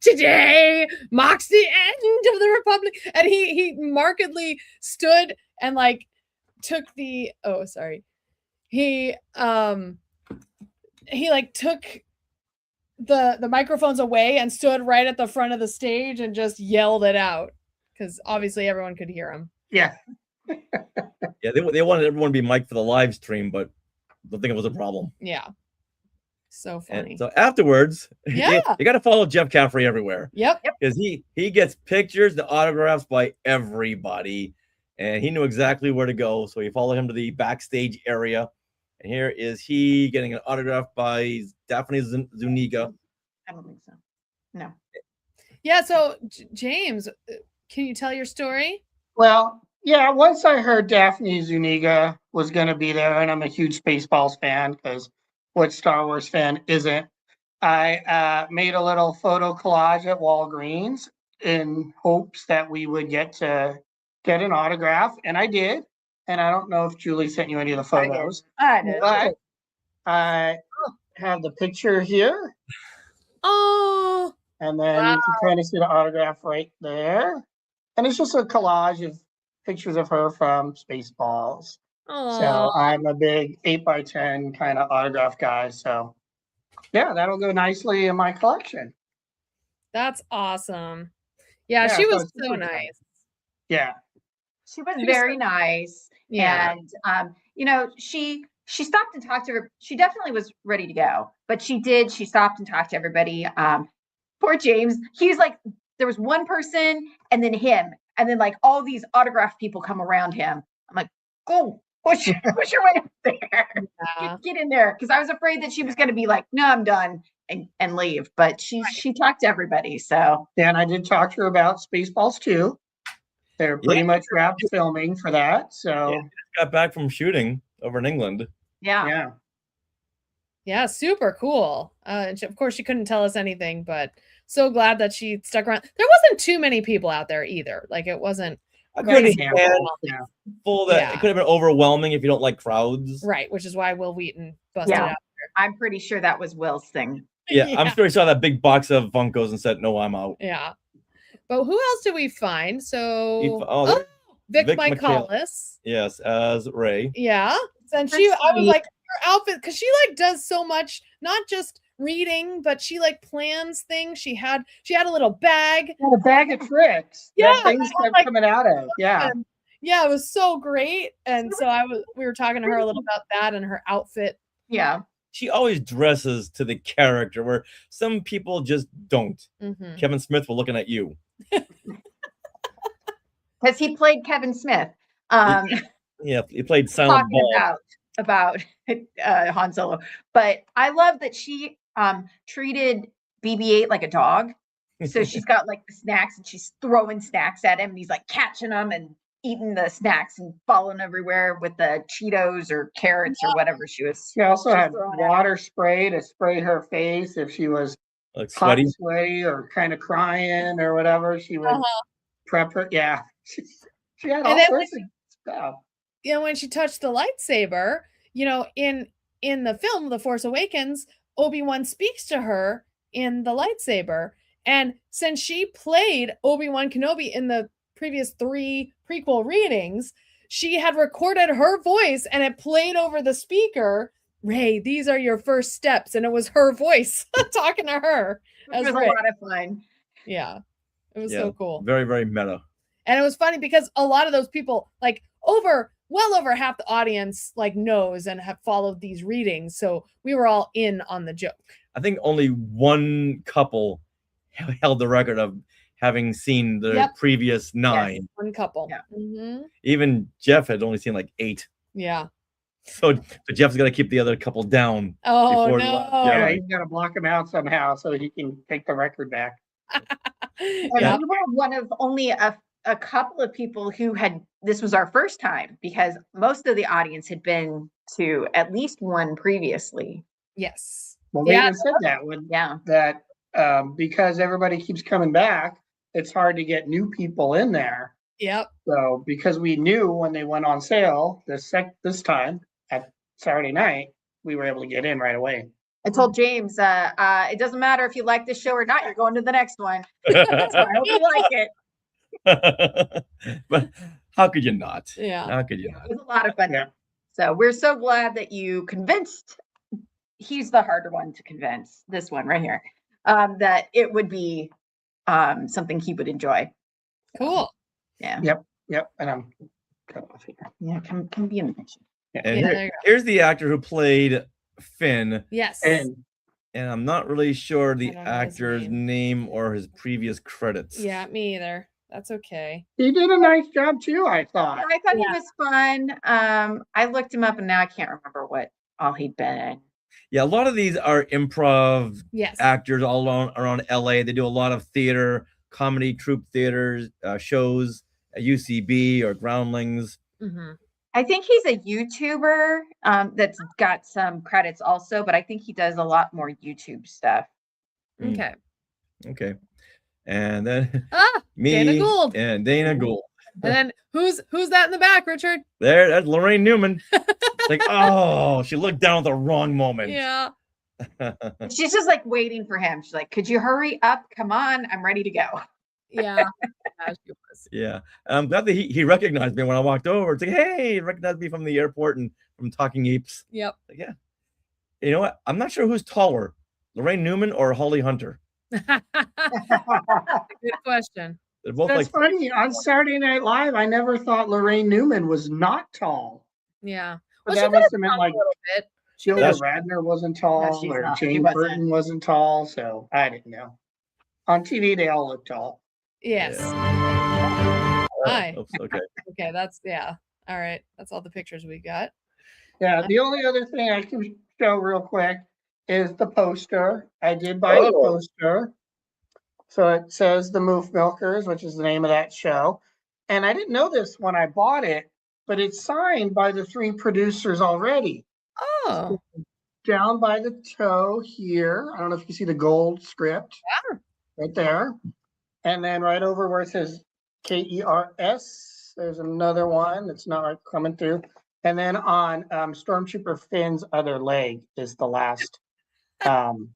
Today marks the end of the Republic. And he markedly stood and like took the he like took the microphones away and stood right at the front of the stage and just yelled it out because obviously everyone could hear him. Yeah. Yeah, they wanted everyone to be mic'd for the live stream, but I don't think it was a problem. Yeah. So funny. And so afterwards, Yeah. you got to follow Jeff Caffrey everywhere. Yep. Because he gets pictures, the autographs by everybody, and he knew exactly where to go. So you follow him to the backstage area, and here is he getting an autograph by Daphne Zuniga. I don't think so. No. Yeah. So James, can you tell your story? Well, yeah, once I heard Daphne Zuniga was going to be there, and I'm a huge Spaceballs fan because what Star Wars fan isn't, I made a little photo collage at Walgreens in hopes that we would get an autograph, and I did. And I don't know if Julie sent you any of the photos. I did. But I have the picture here, Oh, and then you can kind of see the autograph right there. And it's just a collage of pictures of her from Spaceballs. So I'm a big 8x10 kind of autograph guy. So yeah, that'll go nicely in my collection. that's awesome. Yeah, Yeah, she so was it's so super nice. Yeah. She was very nice. Yeah. And she stopped and talked to her. She definitely was ready to go, but she stopped and talked to everybody. Poor James. He was like, there was one person and then him, and then like all these autograph people come around him. I'm like, go push your way up there. Yeah. Get in there. Cause I was afraid that she was gonna be like, no, I'm done and leave. But she talked to everybody. So Yeah, and I did talk to her about Spaceballs 2. They're pretty much wrapped filming for that. So Yeah, got back from shooting over in England. yeah. Yeah, super cool. And of course, she couldn't tell us anything, but so glad that she stuck around. There wasn't too many people out there either. Like it wasn't I could crazy. understand yeah. full that Yeah. it could have been overwhelming if you don't like crowds. Right, which is why Will Wheaton busted Yeah. out. I'm pretty sure that was Will's thing. Yeah, I'm sure he saw that big box of Funkos and said, "No, I'm out." Yeah. But who else did we find? So Oh, Vic Vic Michaelis. yes, as Ray. Yeah. And I was like, her outfit, because she like does so much, not just reading, but she like plans things. She had a little bag. A bag of tricks. Yeah, That things kept like- coming out of. Yeah. And yeah, it was so great. And so we were talking to her a little about that and her outfit. Yeah. She always dresses to the character where some people just don't. Mhm. Kevin Smith, we're looking at you. Because he played Kevin Smith. Yeah, he played Silent Talking Ball. about Han Solo. But I love that she treated BB-8 like a dog. So she's got like the snacks and she's throwing snacks at him and he's like catching them and eating the snacks and falling everywhere with the Cheetos or carrots or whatever she was. She also had throwing at water spray to spray her face if she was Like hot, sweaty. sweaty, or kind of crying or whatever. She would prep her. Yeah. She had all And then sorts of stuff. You know, when she touched the lightsaber, in the film The Force Awakens, Obi-Wan speaks to her in the lightsaber. And since she played Obi-Wan Kenobi in the previous 3 prequel readings, she had recorded her voice and it played over the speaker. Ray, these are your first steps. And it was her voice talking to her. It was a Ray. lot of fun. Yeah. It was Yeah, so cool. Very, very meta. And it was funny because a lot of those people, like well over half the audience, like knows and have followed these readings. So we were all in on the joke. I think only one couple held the record of having seen the previous 9. Yes, one couple. Yeah. Mm-hmm. Even Jeff had only seen like 8. Yeah. So Jeff's got to keep the other couple down. Oh, Before- no. Yeah, right. he's got to block him out somehow so he can take the record back. And Yeah. we were one of only a couple of people who this was our first time because most of the audience had been to at least one previously. Yes. Well, they Yeah. even said that Yeah. because everybody keeps coming back, it's hard to get new people in there. Yep. So because we knew when they went on sale this time at Saturday night, we were able to get in right away. I told James, it doesn't matter if you like this show or not, you're going to the next one. So I hope you like it. But how could you not? Yeah. How could you not? It was a lot of fun. Yeah. So we're so glad that you convinced, he's the harder one to convince, this one right here, that it would be something he would enjoy. Cool. Yeah. Yep. And I'm Yeah, come be in the picture. And Yeah, there you go. here's the actor who played Finn. Yes. and And I'm not really sure the I don't know his actor's name or his previous credits. Yeah, me either. That's okay. he did a nice job too, I thought. I thought Yeah. he was fun. I looked him up and now I can't remember what all he'd been in. Yeah, a lot of these are improv Yes. actors all around LA. They do a lot of theater, comedy troupe theaters, shows at UCB or Groundlings. Mm-hmm. I think he's a YouTuber that's got some credits also, but I think he does a lot more YouTube stuff. Mm. Okay. Okay. And then Ah, me Dana Gould. and Dana Gould. And then who's that in the back, Richard? There, that's Lorraine Newman. Like, oh, she looked down at the wrong moment. Yeah. She's just like waiting for him. She's like, could you hurry up? Come on, I'm ready to go. Yeah. Yeah, she was. Yeah. I'm glad that he recognized me when I walked over. It's like, hey, he recognized me from the airport and from Talking Apes. Yep. Like, yeah. You know what? I'm not sure who's taller, Lorraine Newman or Holly Hunter. Good question. They're both That's like, funny. On Saturday Night Live, I never thought Lorraine Newman was not tall. Yeah. But Well, she that could must have have meant come like a little bit. Gilda That's- Radner wasn't tall she's or not. She Jane wasn't. Burton wasn't tall. So I didn't know. On TV, they all look tall. Yes. oh, Hi. oops, okay. Okay, that's yeah. All right. That's all the pictures we got. Yeah, the only other thing I can show real quick is the poster. I did buy the poster. So it says The Moof Milkers, which is the name of that show. And I didn't know this when I bought it, but it's signed by the 3 producers already. Oh. Down by the toe here. I don't know if you see the gold script. Yeah. Right there. And then right over where it says KERS, there's another one that's not right coming through. And then on Stormtrooper Finn's other leg is the last Cool.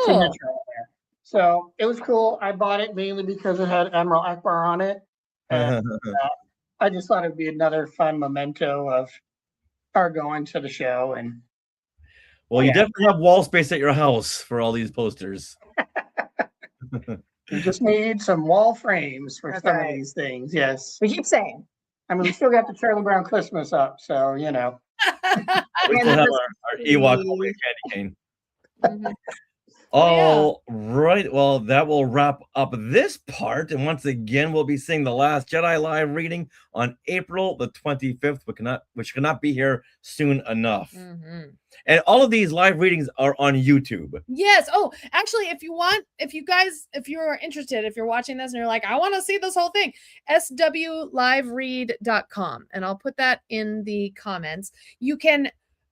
signature on there. So it was cool. I bought it mainly because it had Admiral Akbar on it. And I just thought it'd be another fun memento of our going to the show. And Well, you Yeah. definitely have wall space at your house for all these posters. we just need some wall frames for That's some right. of these things. Yes. We keep saying. I mean, we still got the Charlie Brown Christmas up. So, you know. We And still have the our Ewok Christmas holding candy cane. Mhm. All right. Well, that will wrap up this part. And once again, we'll be seeing The Last Jedi live reading on April the 25th, which cannot be here soon enough. Mhm. And all of these live readings are on YouTube. Yes. Oh, actually, if you're interested, if you're watching this and you're like, I want to see this whole thing, swliveread.com. And I'll put that in the comments.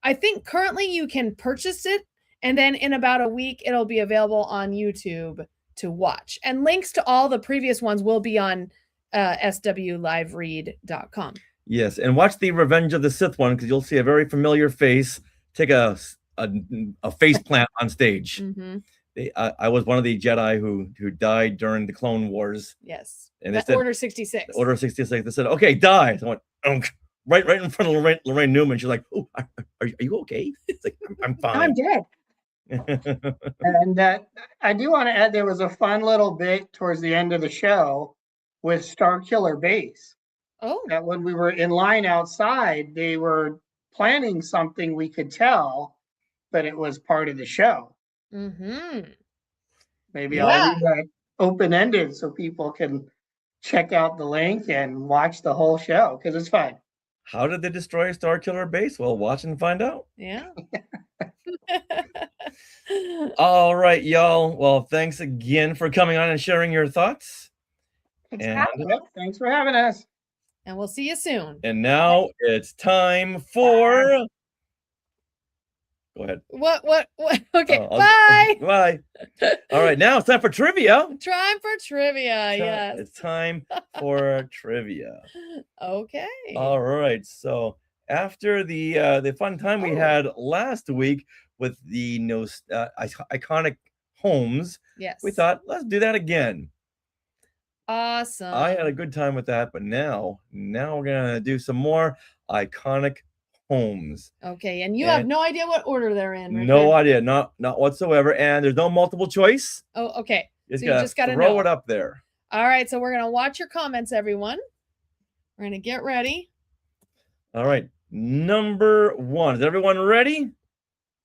I think currently you can purchase it. And then in about a week, it'll be available on YouTube to watch. And links to all the previous ones will be on swliveread.com. Yes. And watch the Revenge of the Sith one, because you'll see a very familiar face take a face plant on stage. Mm-hmm. I was one of the Jedi who died during the Clone Wars. Yes. And they That's said, Order 66. Order 66. They said, okay, die. So I went, right in front of Lorraine Newman. She's like, oh, are you okay? It's like, I'm No, I'm fine. dead. And I do want to add, there was a fun little bit towards the end of the show with Starkiller Base. Oh. That when we were in line outside, they were planning something we could tell, but it was part of the show. Mm-hmm. Maybe I'll leave that open-ended so people can check out the link and watch the whole show because it's fun. How did they destroy Starkiller Base? Well, watch and find out. Yeah. All right, y'all. Well, thanks again for coming on and sharing your thoughts. Thanks And- for having me. Yep, thanks for having us. And we'll see you soon. And now it's time for Go ahead. What? Okay, Oh, bye. Bye. All right, now it's time for trivia. Time for trivia. Yes. It's time for trivia. Okay. All right. So after the fun time we had last week with the iconic homes, Yes. we thought let's do that again. Awesome. I had a good time with that, but now we're gonna do some more iconic homes. Okay, and you have no idea what order they're in. Richard. No idea, not whatsoever. And there's no multiple choice. Oh, okay. You So you just gotta throw know it up there. All right, so we're gonna watch your comments, everyone. We're gonna get ready. All right, number 1. Is everyone ready?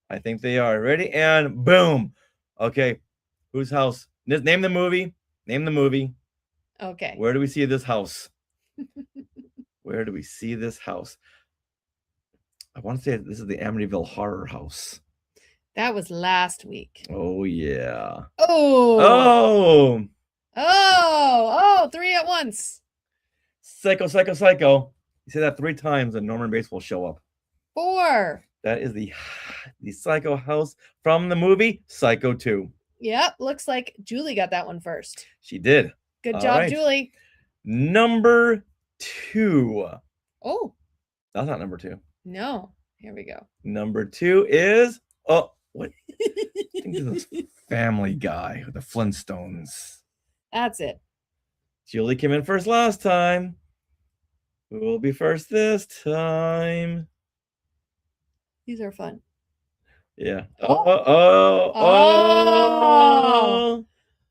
I think they are ready. And boom. Okay, whose house? Name the movie. Name the movie. Okay. Where do we see this house? Where do we see this house? I want to say this is the Amityville Horror House. That was last week. Oh yeah. Oh. Oh, 3 at once. Psycho, Psycho, Psycho. You say that 3 times and Norman Bates will show up. 4. That is the Psycho house from the movie Psycho 2. Yep, looks like Julie got that one first. She did. Good All job, right. Julie. Number 2. Oh, That's not number 2. no. Here we go. Number 2 is what? I think this is Family Guy with the Flintstones. That's it. Julie came in first last time. Who will be first this time? These are fun. Yeah. Oh. Oh.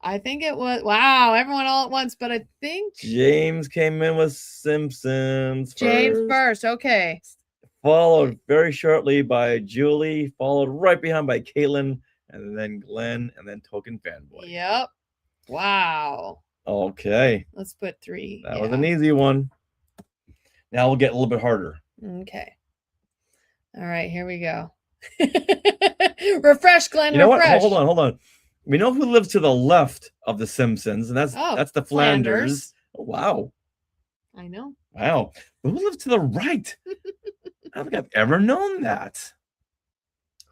I think it was, wow, everyone all at once, but I think James came in with Simpsons James first. Okay. Followed very shortly by Julie, followed right behind by Caitlin, and then Glenn, and then Token Fanboy. Yep. Wow. Okay. Let's put 3. That was an easy one. Now we'll get a little bit harder. Okay. All right, here we go. Refresh, Glenn. You know refresh. what? Hold on. We know who lives to the left of the Simpsons, and that's the Flanders. Oh, wow. I know. Wow. But who lives to the right? I don't think I've ever known that.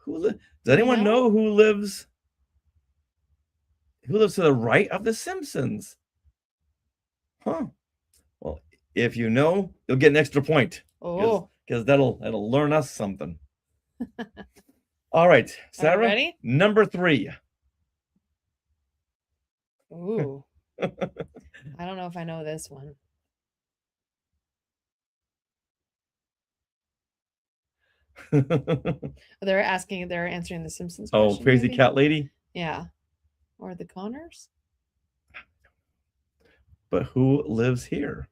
Does anyone know who lives to the right of the Simpsons? Huh. Well, if you know, you'll get an extra point. Oh. Because that'll learn us something. All right, Sarah. Ready? Number 3. Ooh. I don't know if I know this one. They're answering the Simpsons question. Oh, Crazy maybe? Cat Lady? Yeah. Or the Connors? But who lives here?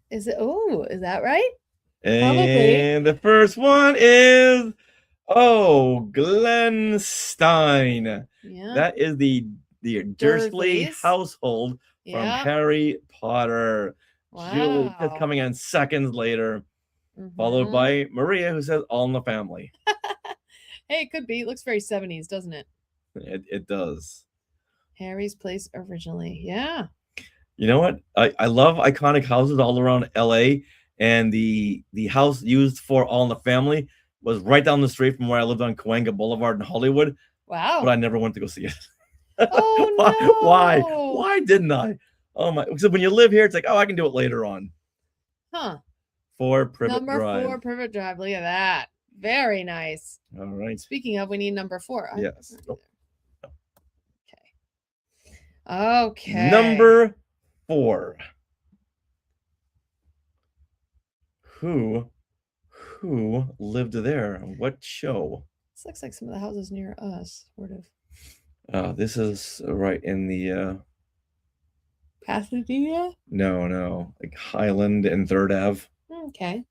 Is that right? And the first one is Glenn Stein. Yeah. That is the Dursley Dursleys. household from Harry Potter. Wow. Julie is coming in seconds later, followed by Maria, who says All in the Family. Hey, it could be. It looks very 70s, doesn't it? It does. Harry's place originally. Yeah. You know what? I love iconic houses all around LA, and the house used for All in the Family was right down the street from where I lived on Cahuenga Boulevard in Hollywood. Wow. But I never went to go see it. Oh, Why? no. Why didn't I? Oh my! So when you live here, it's like, oh, I can do it later on. Huh. 4 Privet Number Drive. 4 Privet Drive. Look at that. Very nice. All right. Speaking of, we need number 4. Yes. Okay. Number 4. Who lived there? What show? This looks like some of the houses near us, sort of. This is right in the Pasadena? No, like Highland and 3rd Ave. Okay.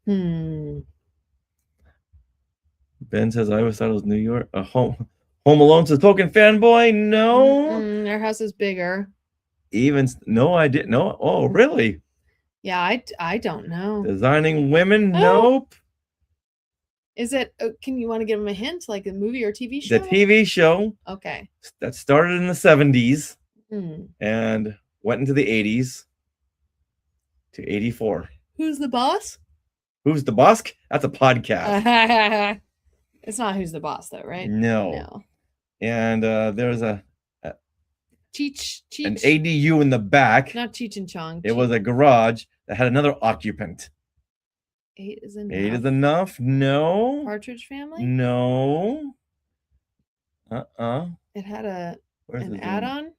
Ben says I always thought it was New York. Home Alone says Token Fanboy. No. Their house is bigger. No, I didn't know. Oh, really? Yeah, I don't know. Designing Women. Oh. Nope. Is it? Can you want to give them a hint, like a movie or TV show? The TV show. Okay. That started in the 70s Hmm. and went into the 80s to 84. Who's the boss? Who's the Boss? That's a podcast. It's not Who's the Boss though, right? No. And there's an Cheech. ADU in the back. Not Cheech and Chong. It was a garage that had another occupant. 8 is enough. 8 is enough? No. Partridge Family? No. It had Where's an the Zoom? add-on.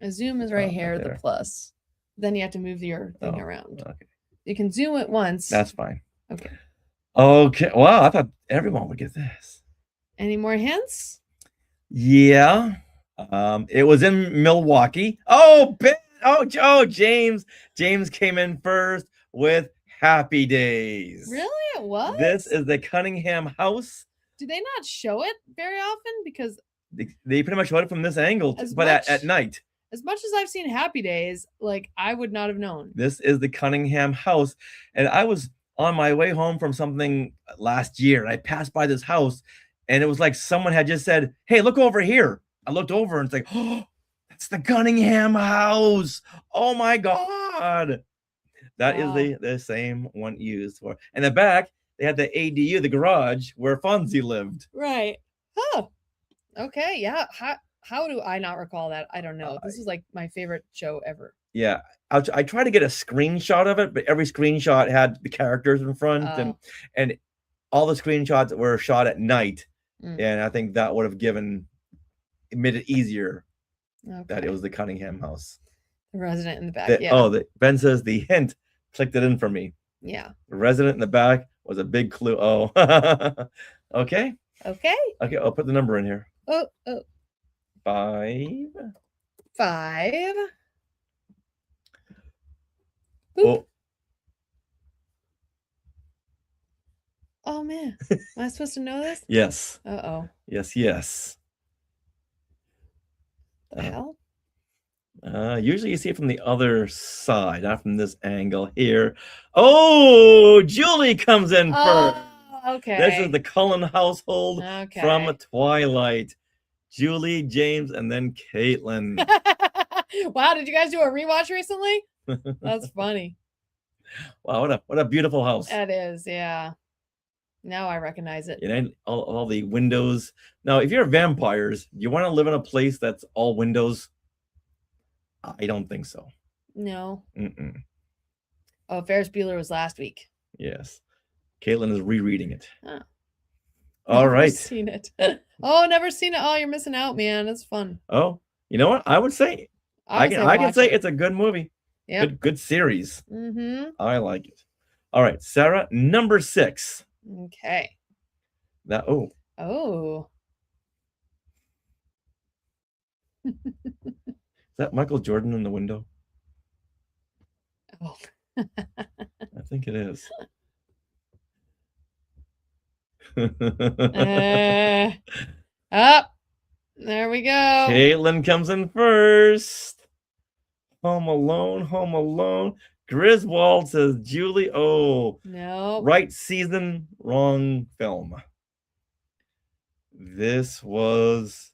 A zoom is right here, the there. plus. Then you have to move your thing Oh, around. Okay. You can zoom it once. That's fine. Okay. Okay. Wow, I thought everyone would get this. Any more hints? Yeah. It was in Milwaukee. Oh, James. James came in first with Happy Days. Really? It was? This is the Cunningham house. Do they not show it very often? Because They pretty much showed it from this angle, As but much- at night. as much as I've seen Happy Days, like I would not have known. This is the Cunningham house. And I was on my way home from something last year. And I passed by this house and it was like someone had just said, "Hey, look over here." I looked over and it's like, "Oh, that's the Cunningham house. Oh my God." That Wow. is the same one used for. In the back, they had the ADU, the garage where Fonzie lived. Right. Oh. Okay. Yeah. How do I not recall that? I don't know. This is like my favorite show ever. Yeah. I tried to get a screenshot of it, but every screenshot had the characters in front Oh. and all the screenshots were shot at night. Mm. And I think that would have made it easier that Okay. it was the Cunningham house. The resident in the back. Yeah. Oh, Ben says the hint clicked it in for me. Yeah. The resident in the back was a big clue. Oh, okay. Okay. Okay, I'll put the number in here. Oh, 5. 5. Boop. Oh, Oh man. Am I supposed to know this? yes. Uh-oh. Yes. The hell? Usually you see it from the other side, not from this angle here. Oh, Julie comes in first. Oh, okay. This is the Cullen household Okay. from Twilight. Julie, James, and then Caitlin. Wow, did you guys do a rewatch recently? That's funny. Wow, what a beautiful house. That is, yeah. Now I recognize it. You know, all the windows. Now, if you're vampires, you want to live in a place that's all windows? I don't think so. No. Mm-mm. Oh, Ferris Bueller was last week. Yes. Caitlin is rereading it. Oh. All Never right. Seen it. Oh, never seen it. Oh, you're missing out, man. It's fun. Oh, you know what? I would say I can say it's a good movie. Yeah. Good series. Mm-hmm. I like it. All right, Sarah, number 6. Okay. Oh, Oh. is that Michael Jordan in the window? Oh. I think it is. Up. There we go. Caitlin comes in first. Home Alone. Griswold says Julie. Oh, No. right season, wrong film. This was,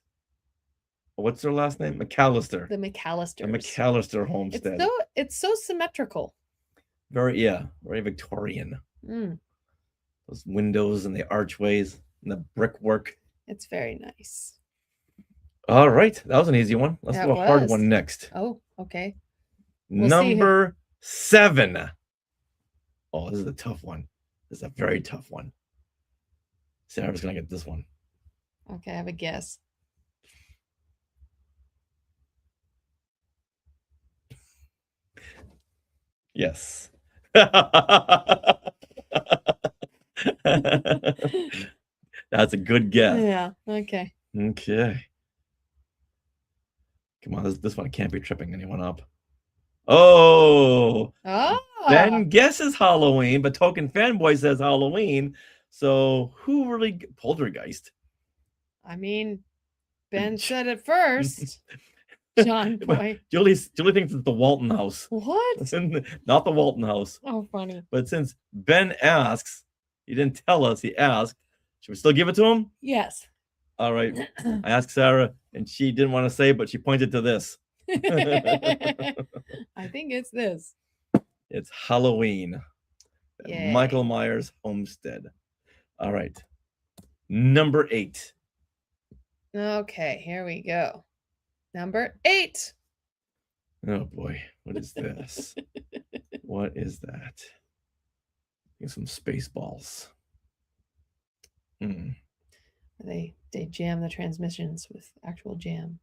what's their last name? McAllister. The McAllisters. The McAllister homestead. It's so symmetrical. Very Victorian. Mm, Those windows and the archways and the brickwork. it's very nice. All right, that was an easy one. Let's That do a hard was. one next. Oh, okay. We'll see who- Number 7. Oh, this is a tough one. This is a very tough one. Sarah's gonna get this one. Okay, I have a guess. Yes. That's a good guess. Yeah. Okay. Okay. Come on, this one can't be tripping anyone up. Oh, Oh. Ben guesses Halloween, but Token Fanboy says Halloween. So who really Poltergeist? I mean, Ben said it first. John Boy. Julie thinks it's the Walton House. What? Not the Walton House. Oh, funny. But since Ben asks, he didn't tell us, he asked, should we still give it to him? Yes. All right. I asked Sarah, and she didn't want to say, but she pointed to this. I think it's this. It's Halloween. Yay. Michael Myers Homestead. All right. Number 8. Okay, here we go. Number 8. Oh boy, what is this? What is that? Get some space balls. They jam the transmissions with actual jam.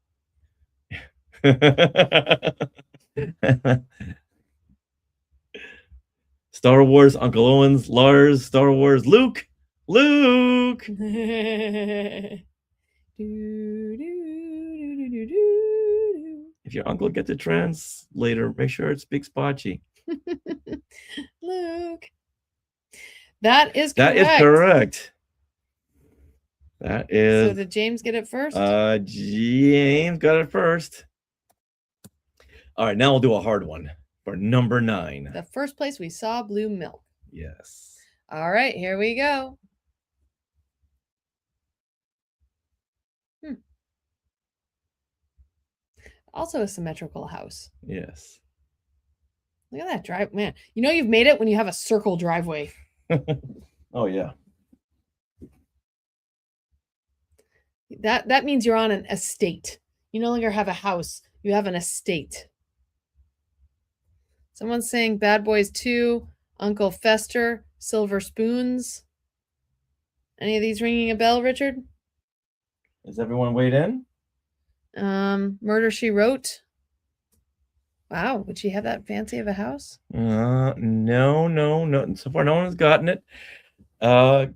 Star Wars, Uncle Owen's, Lars, Star Wars, Luke. If If your uncle gets a translator, make sure it speaks Bocce. Luke. That is correct. That is correct. That So is. did James get it first? James got it first. All right, now we'll do a hard one for number 9. The first place we saw blue milk. Yes. All right, here we go. Also a symmetrical house. Yes. Look at that drive, man. You know you've made it when you have a circle driveway. Oh yeah. That means you're on an estate. You no longer have a house. You have an estate. Someone's saying Bad Boys 2, Uncle Fester, Silver Spoons. Any of these ringing a bell, Richard? Is everyone weighed in? Murder, She Wrote. Wow, would she have that fancy of a house? No. So far, no one's gotten it. I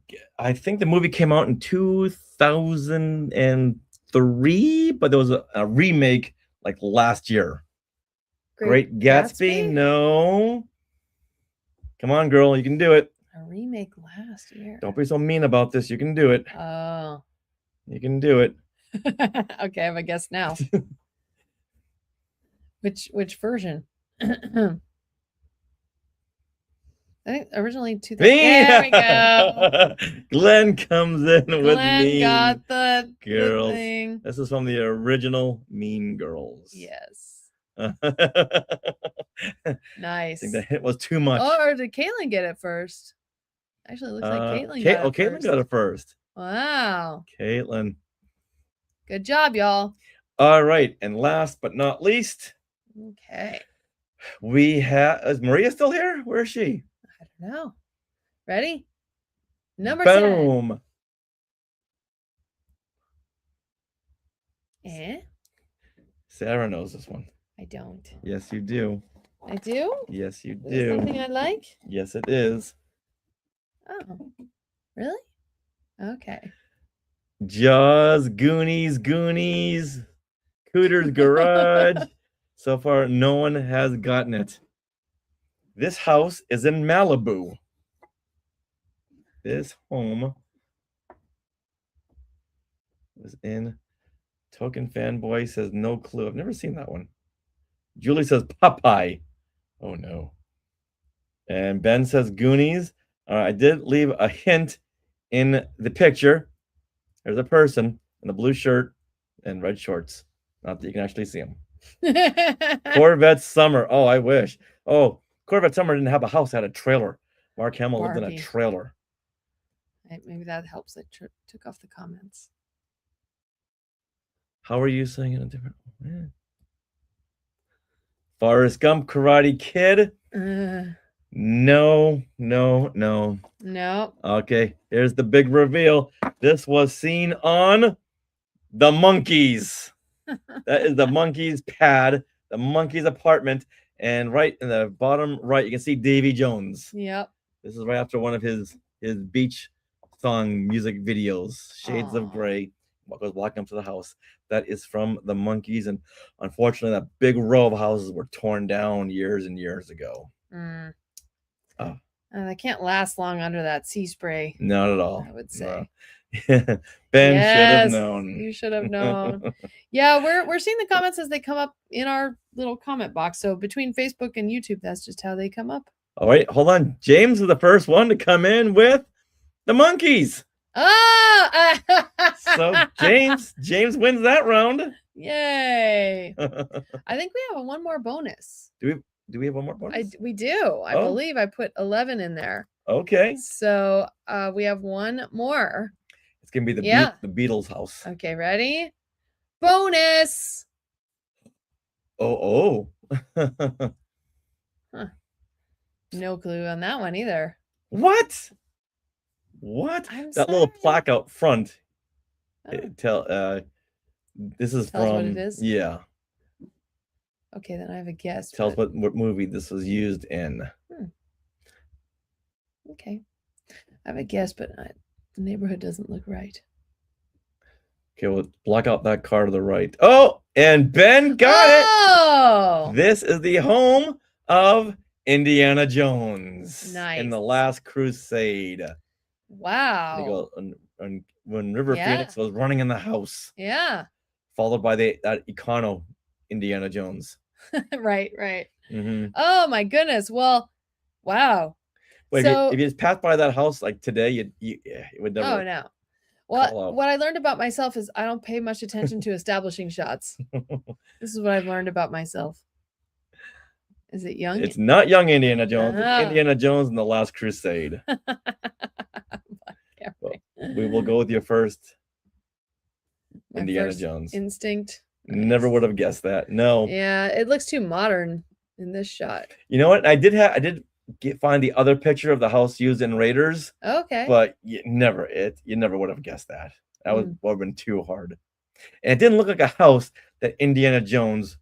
think the movie came out in 2003, but there was a remake like last year. Great Gatsby? No. Come on, girl, you can do it. A remake last year. Don't be so mean about this. You can do it. Oh. You can do it. Okay, I have a guess now. Which version? I think originally 2000. There we go. Glenn comes in with Glenn got the Girls. thing. This is from the original Mean Girls. Yes. I Nice. think the hit was too much. Or did Caitlin get it first? Actually, it looks like Caitlin got it Caitlin first. got it first. Wow. Caitlin. Good job, y'all. All right. And last but not least, Okay. we have. Is Maria still here? Where is she? I don't know. Ready? Number 10. Boom. Sarah knows this one. I don't. Yes, you do. I do? Yes, you Is it do. something I like? Yes, it is. Oh. Really? Okay. Jaws, Goonies, Cooter's Garage. So far, no one has gotten it. This house is in Malibu. This home was in. Token Fanboy says no clue. I've never seen that one. Julie says Popeye. Oh no. And Ben says Goonies. I did leave a hint in the picture. There's a person in the blue shirt and red shorts. Not that you can actually see him. Corvette Summer. Oh, I wish. Oh, Corvette Summer didn't have a house, it had a trailer. Mark Hamill lived in a Barbie. trailer. Maybe that helps. I took off the comments. How are you saying it in different? Yeah. Forrest Gump, Karate Kid. No. No. Okay, here's the big reveal. This was seen on The Monkees. That is the Monkees pad, the Monkees apartment, and right in the bottom right, you can see Davy Jones. Yep. This is right after one of his beach song music videos, Shades of Grey. Goes walking up to the house. That is from The Monkees, and unfortunately, that big row of houses were torn down years and years ago. They can't last long under that sea spray. Not at all. I would say. No. Ben should have known. You should have known. Yeah, we're seeing the comments as they come up in our little comment box. So between Facebook and YouTube, that's just how they come up. All right, hold on. James is the first one to come in with The Monkees. Oh! So James wins that round. Yay! I think we have one more bonus. Do we have one more bonus? We do. I believe I put 11 in there. Okay. So we have one more. It's gonna be the Yeah. the Beatles house. Okay, ready? Bonus. Oh. No clue on that one either. What? What? I'm That little sorry. plaque out front. Oh, This is Tells from what it is? yeah. okay, then I have a guess. Tells but- what movie this was used in. Okay. I have a guess, but the neighborhood doesn't look right. Okay, we'll block out that car to the right. Oh, and Ben got Oh! it. This is the home of Indiana Jones in Nice. the Last Crusade. Wow. They go when River Yeah. Phoenix was running in the house, Yeah. followed by that Econo Indiana Jones. right. Mm-hmm. Oh my goodness. Well, wow. Wait, So- if you just passed by that house like today, it would never. Oh no. call Well, out. what I learned about myself is I don't pay much attention to establishing shots. This is what I've learned about myself. Is it young? It's not young Indiana Jones. Ah. It's Indiana Jones in the Last Crusade. Yeah, Well, right. We will go with your first My Indiana first Jones. instinct. Never would have guessed that. No. Yeah, it looks too modern in this shot. You know what? I did find the other picture of the house used in Raiders, Okay. but you never would have guessed that. That would have been too hard. And it didn't look like a house that Indiana Jones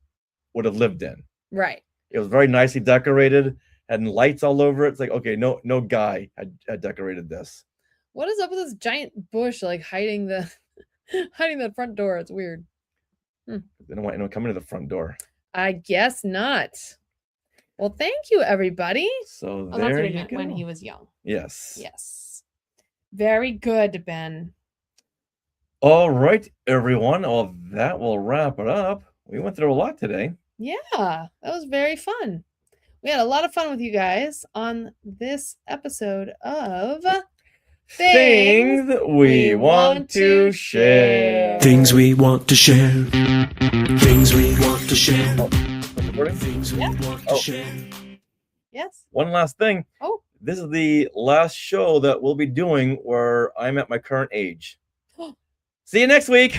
would have lived in. Right. It was very nicely decorated, had lights all over it. It's like, okay, no guy had decorated this. What is up with this giant bush like hiding the front door? It's weird. They don't want anyone coming to the front door. I guess not. Well, thank you, everybody. So Oh, that's what there I you meant, go. when he was young. Yes. Yes. Very good, Ben. All right, everyone. Well, that will wrap it up. We went through a lot today. Yeah, that was very fun. We had a lot of fun with you guys on this episode of Things we want to share. Things we want to share. Things we want to share. Recording? Things we want to share. Yes. One last thing. Oh. This is the last show that we'll be doing where I'm at my current age. See you next week.